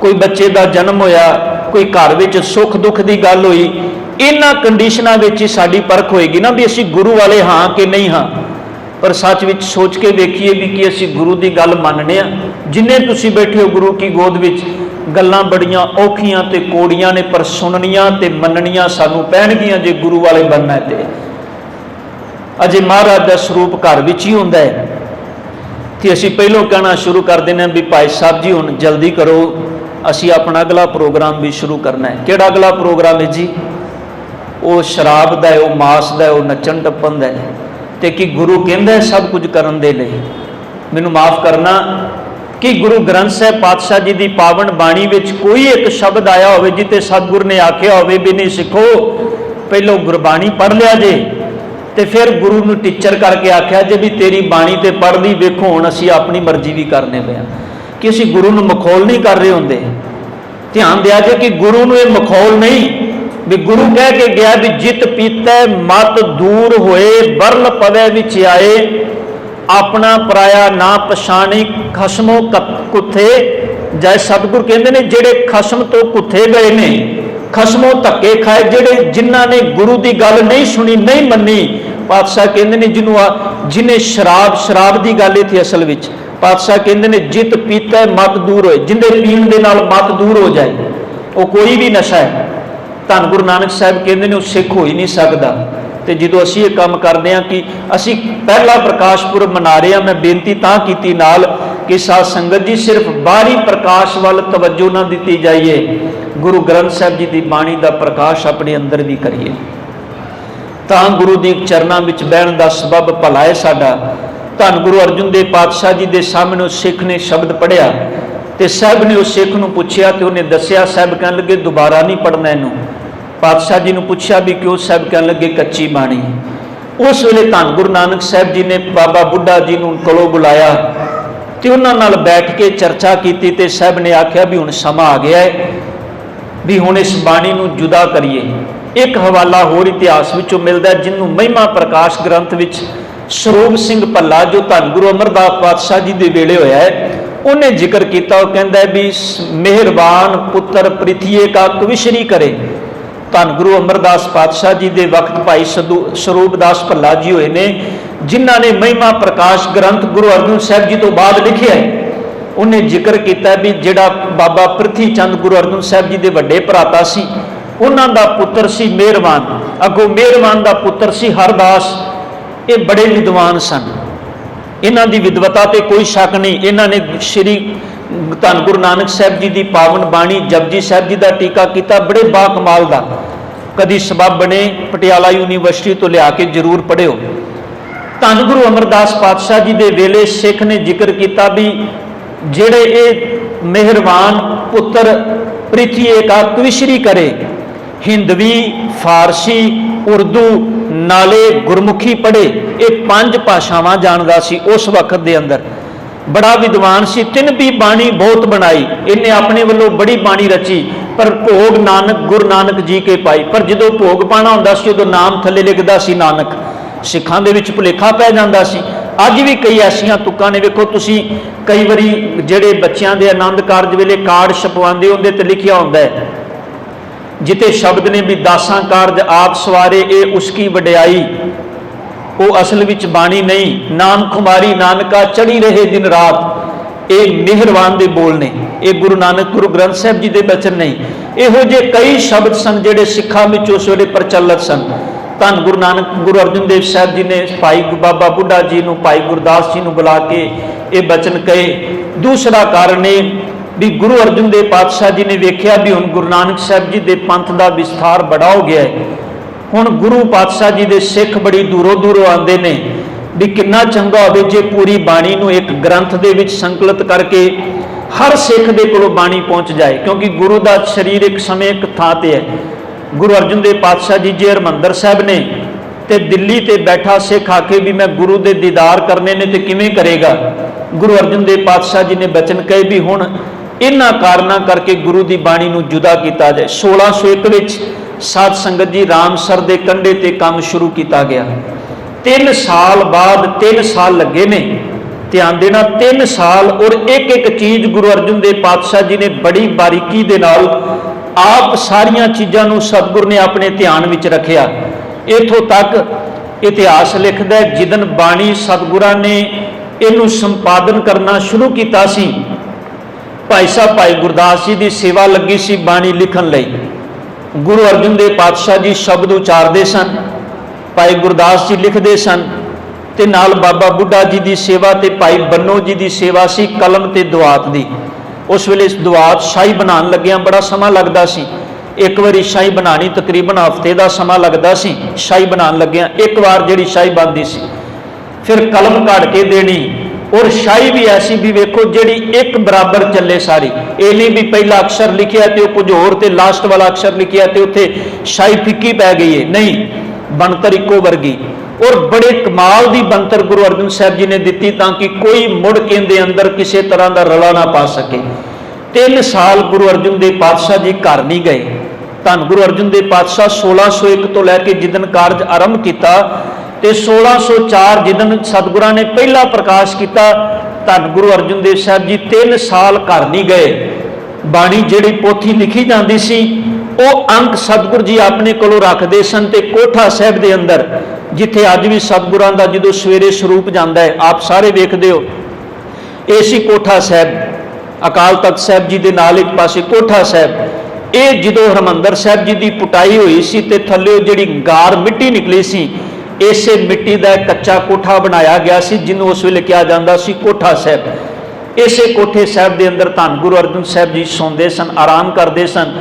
ਕੋਈ ਬੱਚੇ ਦਾ ਜਨਮ ਹੋਇਆ, ਕੋਈ ਘਰ ਵਿੱਚ ਸੁੱਖ ਦੁੱਖ ਦੀ ਗੱਲ ਹੋਈ, ਇਹਨਾਂ ਕੰਡੀਸ਼ਨਾਂ ਵਿੱਚ ਹੀ ਸਾਡੀ ਪਰਖ ਹੋਏਗੀ ਨਾ ਵੀ ਅਸੀਂ ਗੁਰੂ ਵਾਲੇ ਹਾਂ ਕਿ ਨਹੀਂ ਹਾਂ। ਪਰ ਸੱਚ ਵਿੱਚ ਸੋਚ ਕੇ ਵੇਖੀਏ ਵੀ ਕੀ ਅਸੀਂ ਗੁਰੂ ਦੀ ਗੱਲ ਮੰਨਦੇ ਹਾਂ? ਜਿੰਨੇ ਤੁਸੀਂ ਬੈਠੇ ਹੋ ਗੁਰੂ ਕੀ ਗੋਦ ਵਿੱਚ, ਗੱਲਾਂ ਬੜੀਆਂ ਔਖੀਆਂ ਤੇ ਕੋੜੀਆਂ ਨੇ, ਪਰ ਸੁਣਨੀਆਂ ਤੇ ਮੰਨਣੀਆਂ ਸਾਨੂੰ ਪੈਣਗੀਆਂ ਜੇ ਗੁਰੂ ਵਾਲੇ ਬਣਨਾ ਹੈ। ਤੇ ਅਜੇ ਮਹਾਰਾਜ ਦਾ ਸਰੂਪ ਘਰ ਵਿੱਚ ਹੀ ਹੁੰਦਾ ਹੈ। ਤੇ ਅਸੀਂ ਪਹਿਲੋਂ ਕਹਿਣਾ ਸ਼ੁਰੂ ਕਰ ਦਿੰਦੇ ਹਾਂ ਵੀ ਭਾਈ ਸਾਹਿਬ ਜੀ ਹੁਣ ਜਲਦੀ ਕਰੋ, ਅਸੀਂ ਆਪਣਾ ਅਗਲਾ ਪ੍ਰੋਗਰਾਮ ਵੀ ਸ਼ੁਰੂ ਕਰਨਾ ਹੈ। ਕਿਹੜਾ ਅਗਲਾ ਪ੍ਰੋਗਰਾਮ ਹੈ ਜੀ? ਉਹ ਸ਼ਰਾਬ ਦਾ ਹੈ, ਉਹ ਮਾਸ ਦਾ ਹੈ, ਉਹ ਨੱਚਣ ਟੱਪਣ ਦਾ ਹੈ। ਤੇ ਕੀ ਗੁਰੂ ਕਹਿੰਦਾ ਸਭ ਕੁਝ ਕਰਨ ਦੇ ਲਈ? ਮੈਨੂੰ ਮਾਫ ਕਰਨਾ ਕਿ ਗੁਰੂ ਗ੍ਰੰਥ ਸਾਹਿਬ ਪਾਤਸ਼ਾਹ ਜੀ ਦੀ ਪਾਵਨ ਬਾਣੀ ਵਿੱਚ ਕੋਈ ਇੱਕ ਸ਼ਬਦ ਆਇਆ ਹੋਵੇ ਜਿੱਤੇ ਸਤਿਗੁਰ ਨੇ ਆਖਿਆ ਹੋਵੇ ਵੀ ਨਹੀਂ ਸਿੱਖੋ ਪਹਿਲੋਂ ਗੁਰਬਾਣੀ ਪੜ੍ਹ ਲਿਆ ਜੇ ਤੇ ਫਿਰ ਗੁਰੂ ਨੂੰ ਟੀਚਰ ਕਰਕੇ ਆਖਿਆ ਜੇ ਵੀ ਤੇਰੀ ਬਾਣੀ ਤੇ ਪੜ੍ਹ ਲਈ, ਵੇਖੋ ਹੁਣ ਅਸੀਂ ਆਪਣੀ ਮਰਜ਼ੀ ਵੀ ਕਰਨੇ ਪਏ ਹਾਂ ਕਿ ਅਸੀਂ ਗੁਰੂ ਨੂੰ ਮਖੌਲ ਨਹੀਂ ਕਰ ਰਹੇ ਹੁੰਦੇ। ਧਿਆਨ ਦਿਆ ਜੇ ਕਿ ਗੁਰੂ ਨੂੰ ਇਹ ਮਖੌਲ ਨਹੀਂ ਵੀ ਗੁਰੂ ਕਹਿ ਕੇ ਗਿਆ ਵੀ ਜਿਤ ਪੀਤੈ ਮਤ ਦੂਰ ਹੋਏ, ਬਰਲ ਪਵੈ ਵਿੱਚ ਆਏ, ਆਪਣਾ ਪਰਾਇਆ ਨਾ ਪਛਾਣੀ, ਖਸਮੋਂ ਕੁੱਥੇ ਜੈ। ਸਤਿਗੁਰ ਕਹਿੰਦੇ ਨੇ ਜਿਹੜੇ ਖਸਮ ਤੋਂ ਕੁੱਥੇ ਗਏ ਨੇ, ਖਸਮੋਂ ਧੱਕੇ ਖਾਏ, ਜਿਹੜੇ ਜਿਨ੍ਹਾਂ ਨੇ ਗੁਰੂ ਦੀ ਗੱਲ ਨਹੀਂ ਸੁਣੀ, ਨਹੀਂ ਮੰਨੀ। ਪਾਤਸ਼ਾਹ ਕਹਿੰਦੇ ਨੇ ਜਿਹਨੇ ਸ਼ਰਾਬ ਦੀ ਗੱਲ ਇੱਥੇ ਅਸਲ ਵਿੱਚ ਪਾਤਸ਼ਾਹ ਕਹਿੰਦੇ ਨੇ ਜਿਤ ਪੀਤੈ ਮਤ ਦੂਰ ਹੋਏ, ਜਿੰਦੇ ਪੀਣ ਦੇ ਨਾਲ ਮਤ ਦੂਰ ਹੋ ਜਾਏ। ਉਹ ਕੋਈ ਵੀ ਨਸ਼ਾ ਹੈ, ਧੰਨ ਗੁਰੂ ਨਾਨਕ ਸਾਹਿਬ ਕਹਿੰਦੇ ਨੇ ਉਹ ਸਿੱਖ ਹੋ ਹੀ ਨਹੀਂ ਸਕਦਾ। ਤੇ ਜਦੋਂ ਅਸੀਂ ਇਹ ਕੰਮ ਕਰਦੇ ਹਾਂ ਕਿ ਅਸੀਂ ਪਹਿਲਾ ਪ੍ਰਕਾਸ਼ ਪੁਰਬ ਮਨਾ ਰਹੇ ਹਾਂ, ਮੈਂ ਬੇਨਤੀ ਤਾਂ ਕੀਤੀ ਨਾਲ ਕਿ ਸਾਧ ਸੰਗਤ ਜੀ ਸਿਰਫ ਬਾਹਰੀ ਪ੍ਰਕਾਸ਼ ਵੱਲ ਤਵੱਜੋ ਨਾ ਦਿੱਤੀ ਜਾਈਏ, ਗੁਰੂ ਗ੍ਰੰਥ ਸਾਹਿਬ ਜੀ ਦੀ ਬਾਣੀ ਦਾ ਪ੍ਰਕਾਸ਼ ਆਪਣੇ ਅੰਦਰ ਵੀ ਕਰੀਏ ਤਾਂ ਗੁਰੂ ਦੀ ਚਰਨਾਂ ਵਿੱਚ ਬਹਿਣ ਦਾ ਸਬਬ ਭਲਾ ਹੈ ਸਾਡਾ। ਧੰਨ ਗੁਰੂ ਅਰਜਨ ਦੇਵ ਪਾਤਸ਼ਾਹ ਜੀ ਦੇ ਸਾਹਮਣੇ ਉਸ ਸਿੱਖ ਨੇ ਸ਼ਬਦ ਪੜ੍ਹਿਆ ਤੇ ਸਾਹਿਬ ਨੇ ਉਸ ਸਿੱਖ ਨੂੰ ਪੁੱਛਿਆ ਤੇ ਉਹਨੇ ਦੱਸਿਆ। ਸਾਹਿਬ ਕਹਿਣ ਲੱਗੇ ਦੁਬਾਰਾ ਨਹੀਂ ਪੜ੍ਹਨਾ ਇਹਨੂੰ। ਪਾਤਸ਼ਾਹ ਜੀ ਨੂੰ ਪੁੱਛਿਆ ਵੀ ਕਿਉਂ? ਸਾਹਿਬ ਕਹਿਣ ਲੱਗੇ ਕੱਚੀ ਬਾਣੀ। ਉਸ ਵੇਲੇ ਧੰਨ ਗੁਰੂ ਨਾਨਕ ਸਾਹਿਬ ਜੀ ਨੇ ਬਾਬਾ ਬੁੱਢਾ ਜੀ ਨੂੰ ਕੋਲੋਂ ਬੁਲਾਇਆ ਤੇ ਉਹਨਾਂ ਨਾਲ ਬੈਠ ਕੇ ਚਰਚਾ ਕੀਤੀ ਤੇ ਸਾਹਿਬ ਨੇ ਆਖਿਆ ਵੀ ਹੁਣ ਸਮਾਂ ਆ ਗਿਆ ਹੈ ਵੀ ਹੁਣ ਇਸ ਬਾਣੀ ਨੂੰ ਜੁਦਾ ਕਰੀਏ। ਇੱਕ ਹਵਾਲਾ ਹੋਰ ਇਤਿਹਾਸ ਵਿੱਚੋਂ ਮਿਲਦਾ ਜਿਹਨੂੰ ਮਹਿਮਾ ਪ੍ਰਕਾਸ਼ ਗ੍ਰੰਥ ਵਿੱਚ ਸਰੂਪ ਸਿੰਘ ਭੱਲਾ ਜੋ ਧੰਨ ਗੁਰੂ ਅਮਰਦਾਸ ਪਾਤਸ਼ਾਹ ਜੀ ਦੇ ਵੇਲੇ ਹੋਇਆ ਹੈ, ਉਹਨੇ ਜ਼ਿਕਰ ਕੀਤਾ। ਉਹ ਕਹਿੰਦਾ ਵੀ ਮਿਹਰਬਾਨ ਪੁੱਤਰ ਪ੍ਰਿਥੀਏ ਕਾ ਕਵਿਸ਼ਰੀ ਕਰੇ। ਧੰਨ ਗੁਰੂ ਅਮਰਦਾਸ ਪਾਤਸ਼ਾਹ ਜੀ ਦੇ ਵਕਤ ਭਾਈ ਸਰੂਪ ਦਾਸ ਭੱਲਾ ਜੀ ਹੋਏ ਨੇ ਜਿਨ੍ਹਾਂ ਨੇ ਮਹਿਮਾ ਪ੍ਰਕਾਸ਼ ਗ੍ਰੰਥ ਗੁਰੂ ਅਰਜਨ ਸਾਹਿਬ ਜੀ ਤੋਂ ਬਾਅਦ ਲਿਖਿਆ ਹੈ। ਉਹਨੇ ਜ਼ਿਕਰ ਕੀਤਾ ਵੀ ਜਿਹੜਾ ਬਾਬਾ ਪ੍ਰਿਥੀ ਚੰਦ ਗੁਰੂ ਅਰਜਨ ਸਾਹਿਬ ਜੀ ਦੇ ਵੱਡੇ ਭਰਾਤਾ ਸੀ, ਉਹਨਾਂ ਦਾ ਪੁੱਤਰ ਸੀ ਮਿਹਰਬਾਨ, ਅੱਗੋਂ ਮਿਹਰਬਾਨ ਦਾ ਪੁੱਤਰ ਸੀ ਹਰਦਾਸ, ये बड़े विद्वान सन, इन्हां दी विद्वता ते कोई शक नहीं। इन्हां ने श्री धन गुरु नानक साहब जी की पावन बाणी जपजी साहब जी का टीका किया, बड़े बाकमाल का। कभी सबब बने पटियाला यूनीवर्सिटी तो लिया के जरूर पढ़ियो। धन गुरु अमरदास पातशाह जी के वेले सिख ने जिक्र किया भी जेड़े ये मेहरबान पुत्र पृथ्वी एकात्विश्री करे, हिंदवी, फारसी, उर्दू नाले गुरमुखी पढ़े, ये 5 भाषावां जानदा सी उस वक्त के अंदर। बड़ा विद्वान सी, तिन भी बाणी बहुत बनाई, इन्हें अपने वालों बड़ी बाणी रची, पर भोग नानक गुरु नानक जी के पाई। पर जो भोग पाना हुंदा सी उदों नाम थले लिखदा सी नानक, सिखां दे विच भुलेखा पै जांदा सी। अज भी कई ऐसियां तुक्कां ने, वेखो तुसीं कई वारी जिहड़े बच्चों के आनंद कारज वेले कार्ड छपवांदे उहदे ते लिखिया हुंदा है जिते शब्द ने भी दासां कारज आप सवारे ए उसकी वडियाई, वो असल विच बाणी नहीं। नाम खुमारी नानका चढ़ी रहे दिन रात, ये मेहरबान दे बोल ने, ये गुरु नानक गुरु ग्रंथ साहब जी के बचन नहीं। इहो जे कई शब्द सन जिहड़े सिखां विच उस वेले प्रचलित सन। धन गुरु नानक गुरु अर्जन देव साहब जी ने भाई बाबा बुढ़ा जी नूं, भाई गुरदास जी नूं बुला के ये बचन कहे। दूसरा कारण है भी गुरु अर्जन देव पातशाह जी ने वेख्या भी हुण गुरु नानक साहब जी के पंथ का विस्तार बड़ा हो गया है, हुण गुरु पातशाह जी के सिख बड़ी दूरों दूरों आते हैं, भी कितना चंगा होवे जे पूरी बाणी नूं एक ग्रंथ दे विच संकलित करके हर सिख दे कोलों बाणी पहुँच जाए। क्योंकि गुरु का शरीर एक समय एक थां ते है। गुरु अर्जन देव पातशाह जी जे हरमंदर साहब ने ते दिल्ली ते बैठा सिख आके भी मैं गुरु दे दीदार करने ने ते किवें करेगा। गुरु अर्जन देव पातशाह जी ने बचन कहे भी हुण इन्हां कारणों करके गुरु की बाणी नूं जुदा किया जाए। 1601 विच साध संगत जी रामसर के कंढे ते काम शुरू किया गया। 3 साल बाद 3 साल लगे ने, ध्यान देना 3 साल, और एक एक चीज़ गुरु अर्जन देव पातशाह जी ने बड़ी बारीकी दे नाल आप सारिया चीज़ों सतगुरु ने अपने ध्यान विच रखिया। इथों तक इतिहास लिखदा है जिदन बाणी सतगुरां ने इनू संपादन करना शुरू किया सी, भाई साहब भाई गुरदास जी की सेवा लगी सी बाणी लिखण लई। गुरु अर्जन देव पातशाह जी शब्द उचारते सन, भाई गुरदास जी लिखते सन, ते नाल बाबा बुढ़ा जी की सेवा ते भाई बन्नो जी की सेवा सी कलम ते दुआत दी। उस वेले दुआत शाही बनाने लग्या बड़ा समा लगता सी। एक बारी शाही बनानी तकरीबन हफ्ते का समा लगता सी। शाही बनाने लग्या एक बार जिहड़ी शाही बनती सी, फिर कलम काट के देनी, और शाही भी ऐसी भी वेखो जिहड़ी एक बराबर चले सारी। ये नहीं भी पहला अक्षर लिखिया तो कुछ होर ते लास्ट वाला अक्षर लिखिया तो उत्थे शाही फिक्की पै गई है, नहीं, बनतर इको वर्गी। और बड़े कमाल की बनतर गुरु अर्जन साहब जी ने दी ताकि कोई मुड़ के दे अंदर किसी तरह का रला ना पा सके। 3 साल गुरु अर्जन देव पातशाह जी घर नहीं गए। धन गुरु अर्जन देव पातशाह 1601 तो लैके जिदन कारज आरंभ किया तो 1604 जिदन सतगुरां ने पहला प्रकाश किया, धन गुरु अर्जन देव साहब जी 3 साल घर नहीं गए। बाणी जिहड़ी पोथी लिखी जाती सी वो अंक सतगुरु जी अपने कोलों रखते सन, ते कोठा साहब के अंदर जिथे अज भी सतगुरां दा जो सवेरे स्वरूप जाता है, आप सारे वेखदे हो, इसी कोठा साहब अकाल तख्त साहब जी के नाल एक पासे कोठा साहब। ये जो हरमंदर साहब जी की पुटाई हुई सी ते थल्ले जिहड़ी गार मिट्टी निकली सी, इसे मिट्टी का एक कच्चा कोठा बनाया गया सी जिन्हों उस वेले कहा जाता सी कोठा साहब। इसे कोठे साहब के अंदर धन गुरु अर्जन साहब जी सौंदे सन, आराम करते सन।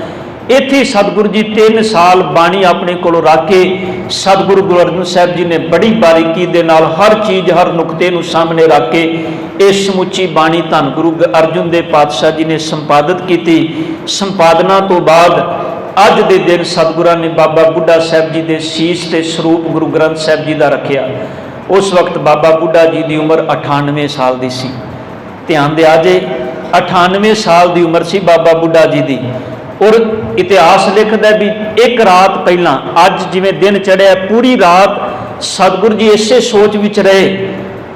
इत्थे सतगुरु जी 3 साल बाणी अपने कोलों रख के सतगुरु गुरु अर्जन साहब जी ने बड़ी बारीकी दे नाल हर चीज़ हर नुकते नूं सामने रख के इस समुची बाणी धन गुरु अर्जन देव पातशाह जी ने संपादित की। संपादना तो बाद अज दे दिन सतगुरां ने बाबा बुढ़ा साहब जी के शीश ते स्वरूप गुरु ग्रंथ साहब जी का रखिया। उस वक्त बाबा बुढ़ा जी की उम्र 98 साल की सी। ध्यान दिया जे 98 साल की उम्र सी बाबा बुढ़ा जी की। और इतिहास लिखता है भी एक रात पहला अज जिवें दिन चढ़िया पूरी रात सतगुरु जी इसे सोच विच रहे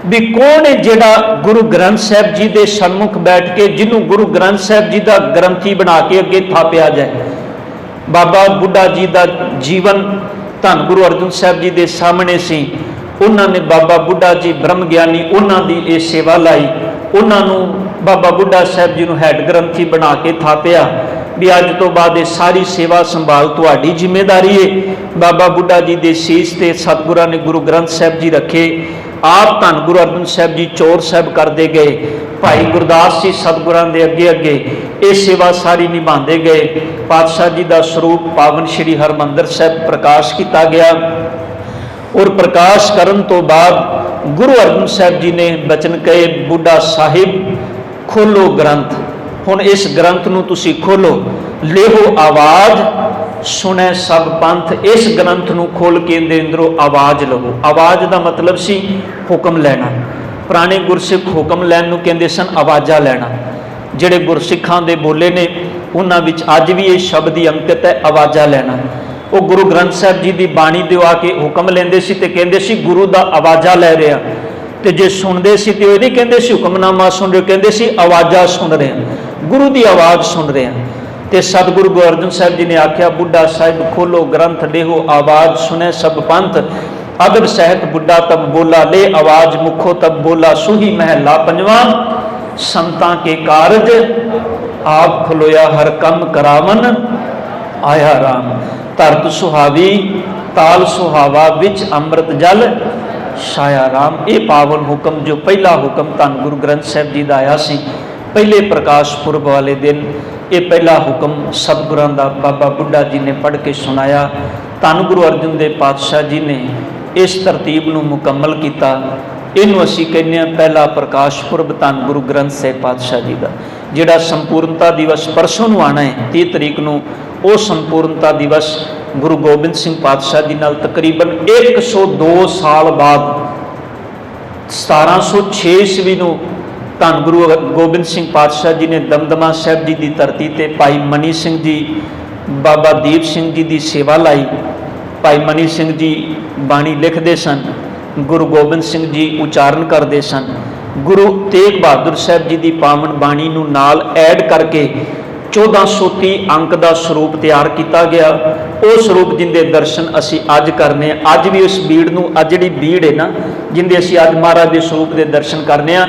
भी कौन है जिहड़ा गुरु ग्रंथ साहब जी के सन्मुख बैठ के जिन्हों गुरु ग्रंथ साहब जी का ग्रंथी बना के अगे थापिया जाए। बाबा बुढ़ा जी का जीवन धन गुरु अर्जन साहब जी के सामने सी। उन्होंने बाबा बुढ़ा जी ब्रह्म ज्ञानी उन्होंने ये सेवा लाई। उन्होंने बाबा बुढ़ा साहब जी को हैड ग्रंथी बना के थापिया। भी अज तो बाद ये सारी सेवा संभाल तुहाडी जिम्मेदारी है। बाबा बुढ़ा जी के शीश ते सतगुरां ने गुरु ग्रंथ साहब जी रखे, आप धन गुरु अर्जन साहब जी चौर साहब करते गए, भाई गुरदास जी सतगुरां दे अगे अगे ये सेवा सारी निभाते गए। पातशाह जी का स्वरूप पावन श्री हरमंदिर साहब प्रकाश किया गया और प्रकाश करन तो बाद गुरु अर्जन साहब जी ने बचन कहे, बुढ़ा साहिब खोलो ग्रंथ, हुण इस ग्रंथ नूं तुसीं खोलो, लेहो आवाज़ सुने सब पंथ। इस ग्रंथ नूं खोल के इहदे अंदरों आवाज़ लवो। आवाज़ का मतलब सी हुक्म लेना। पुराने गुरसिख हुक्म लैन नूं कहंदे सन आवाज़ा लैना। जिहड़े गुरसिखां दे बोले ने उन्हां विच अज भी ये शब्द ही अंकित है, आवाज़ा लैना। वो गुरु ग्रंथ साहब जी की बाणी दे आके हुक्म लेंदे सी ते कहंदे सी गुरु दा आवाज़ा लै रहे हैं, तो जे सुनते सी तो ये नहीं कहते सी हुक्मनामा सुन रहे, कहते सी आवाज़ा सुन रहे हैं, गुरु की आवाज़ सुन रहे हैं। तो सतगुरु गुरु अर्जन साहब जी ने आख्या, बुढ़ा साहिब खोलो ग्रंथ, लेहो आवाज़ सुने सब पंथ। अदब सहत बुढ़ा तब बोला, ले आवाज़ मुखो तब बोला, सुही महला पंजवा, संतां के कारज आप खलोया, हर कम करावन आया राम। धरत सुहावी ताल सुहावा, विच अमृत जल छाया राम। ये पावन हुक्म जो पहला हुक्म धन गुरु ग्रंथ साहब जी का आया सी पहले प्रकाश पुरब वाले दिन, ये पहला हुक्म सतगुरां दा बाबा बुढ़ा जी ने पढ़ के सुनाया। धन गुरु अर्जन देव पातशाह जी ने इस तरतीब नूं मुकम्मल किया। इनू असीं कहने हैं पहला प्रकाश पुरब धन गुरु ग्रंथ साहब पातशाह जी का, जिहड़ा संपूर्णता दिवस परसों नूं आना है 30 तरीक नूं, वो संपूर्णता दिवस गुरु गोबिंद सिंह पातशाह जी नाल तकरीबन 102 साल बाद 1706 ईस्वी नूं धन गुरु गोबिंद सिंह पातशाह जी ने दमदमा साहब जी की धरती ते भाई मनी सिंह जी बाबा दीप सिंह जी की सेवा लाई। भाई मनी सिंह जी बाणी लिखते सन, गुरु गोबिंद सिंह जी उचारण करते सन। गुरु तेग बहादुर साहब जी की पावन बाणी नूं नाल ऐड करके 1430 अंक का स्वरूप तैयार किया गया। वो स्वरूप जिंदे दर्शन असी अज करने, अज भी उस भीड़ नूं, अज जिहड़ी भीड़ है ना जिंदे असी अज महाराज के स्वरूप के दर्शन करने आ।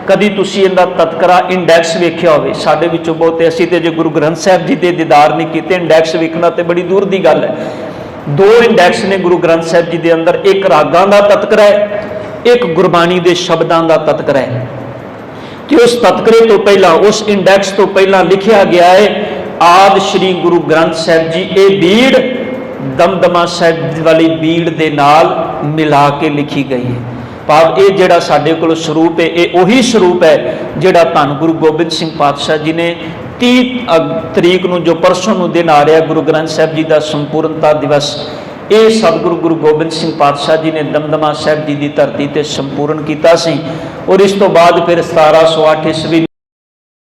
कभी तुसी इहदा तत्करा इंडैक्स वेख्या होवे, साडे विचों बहुते असी ते जे गुरु ग्रंथ साहब जी के दीदार नहीं कीते, इंडैक्स वेखना तो बड़ी दूर की गल है। 2 इंडैक्स ने गुरु ग्रंथ साहब जी के अंदर, एक रागां का तत्करा है, एक गुरबाणी के शब्दों का तत्करा है। कि उस तत्करे तो पहला, उस इंडैक्स तो पहला लिखा गया है, आदि श्री गुरु ग्रंथ साहब जी ये बीड़ दमदमा साहब वाली बीड़ के नाल मिला के लिखी गई है। भाव ये जिहड़ा साडे कोल स्वरूप है, ये उही स्वरूप है जिहड़ा धन गुरु गोबिंद सिंह पातशाह जी ने 30 तरीक नूं, जो परसों नूं दिन आ रहा गुरु ग्रंथ साहब जी का संपूर्णता दिवस, ये सतगुरु गुरु गोबिंद सिंह पातशाह जी ने दमदमा साहब जी की धरती ते संपूर्ण किया सी। और इस तो बाद फिर 1708 ईस्वी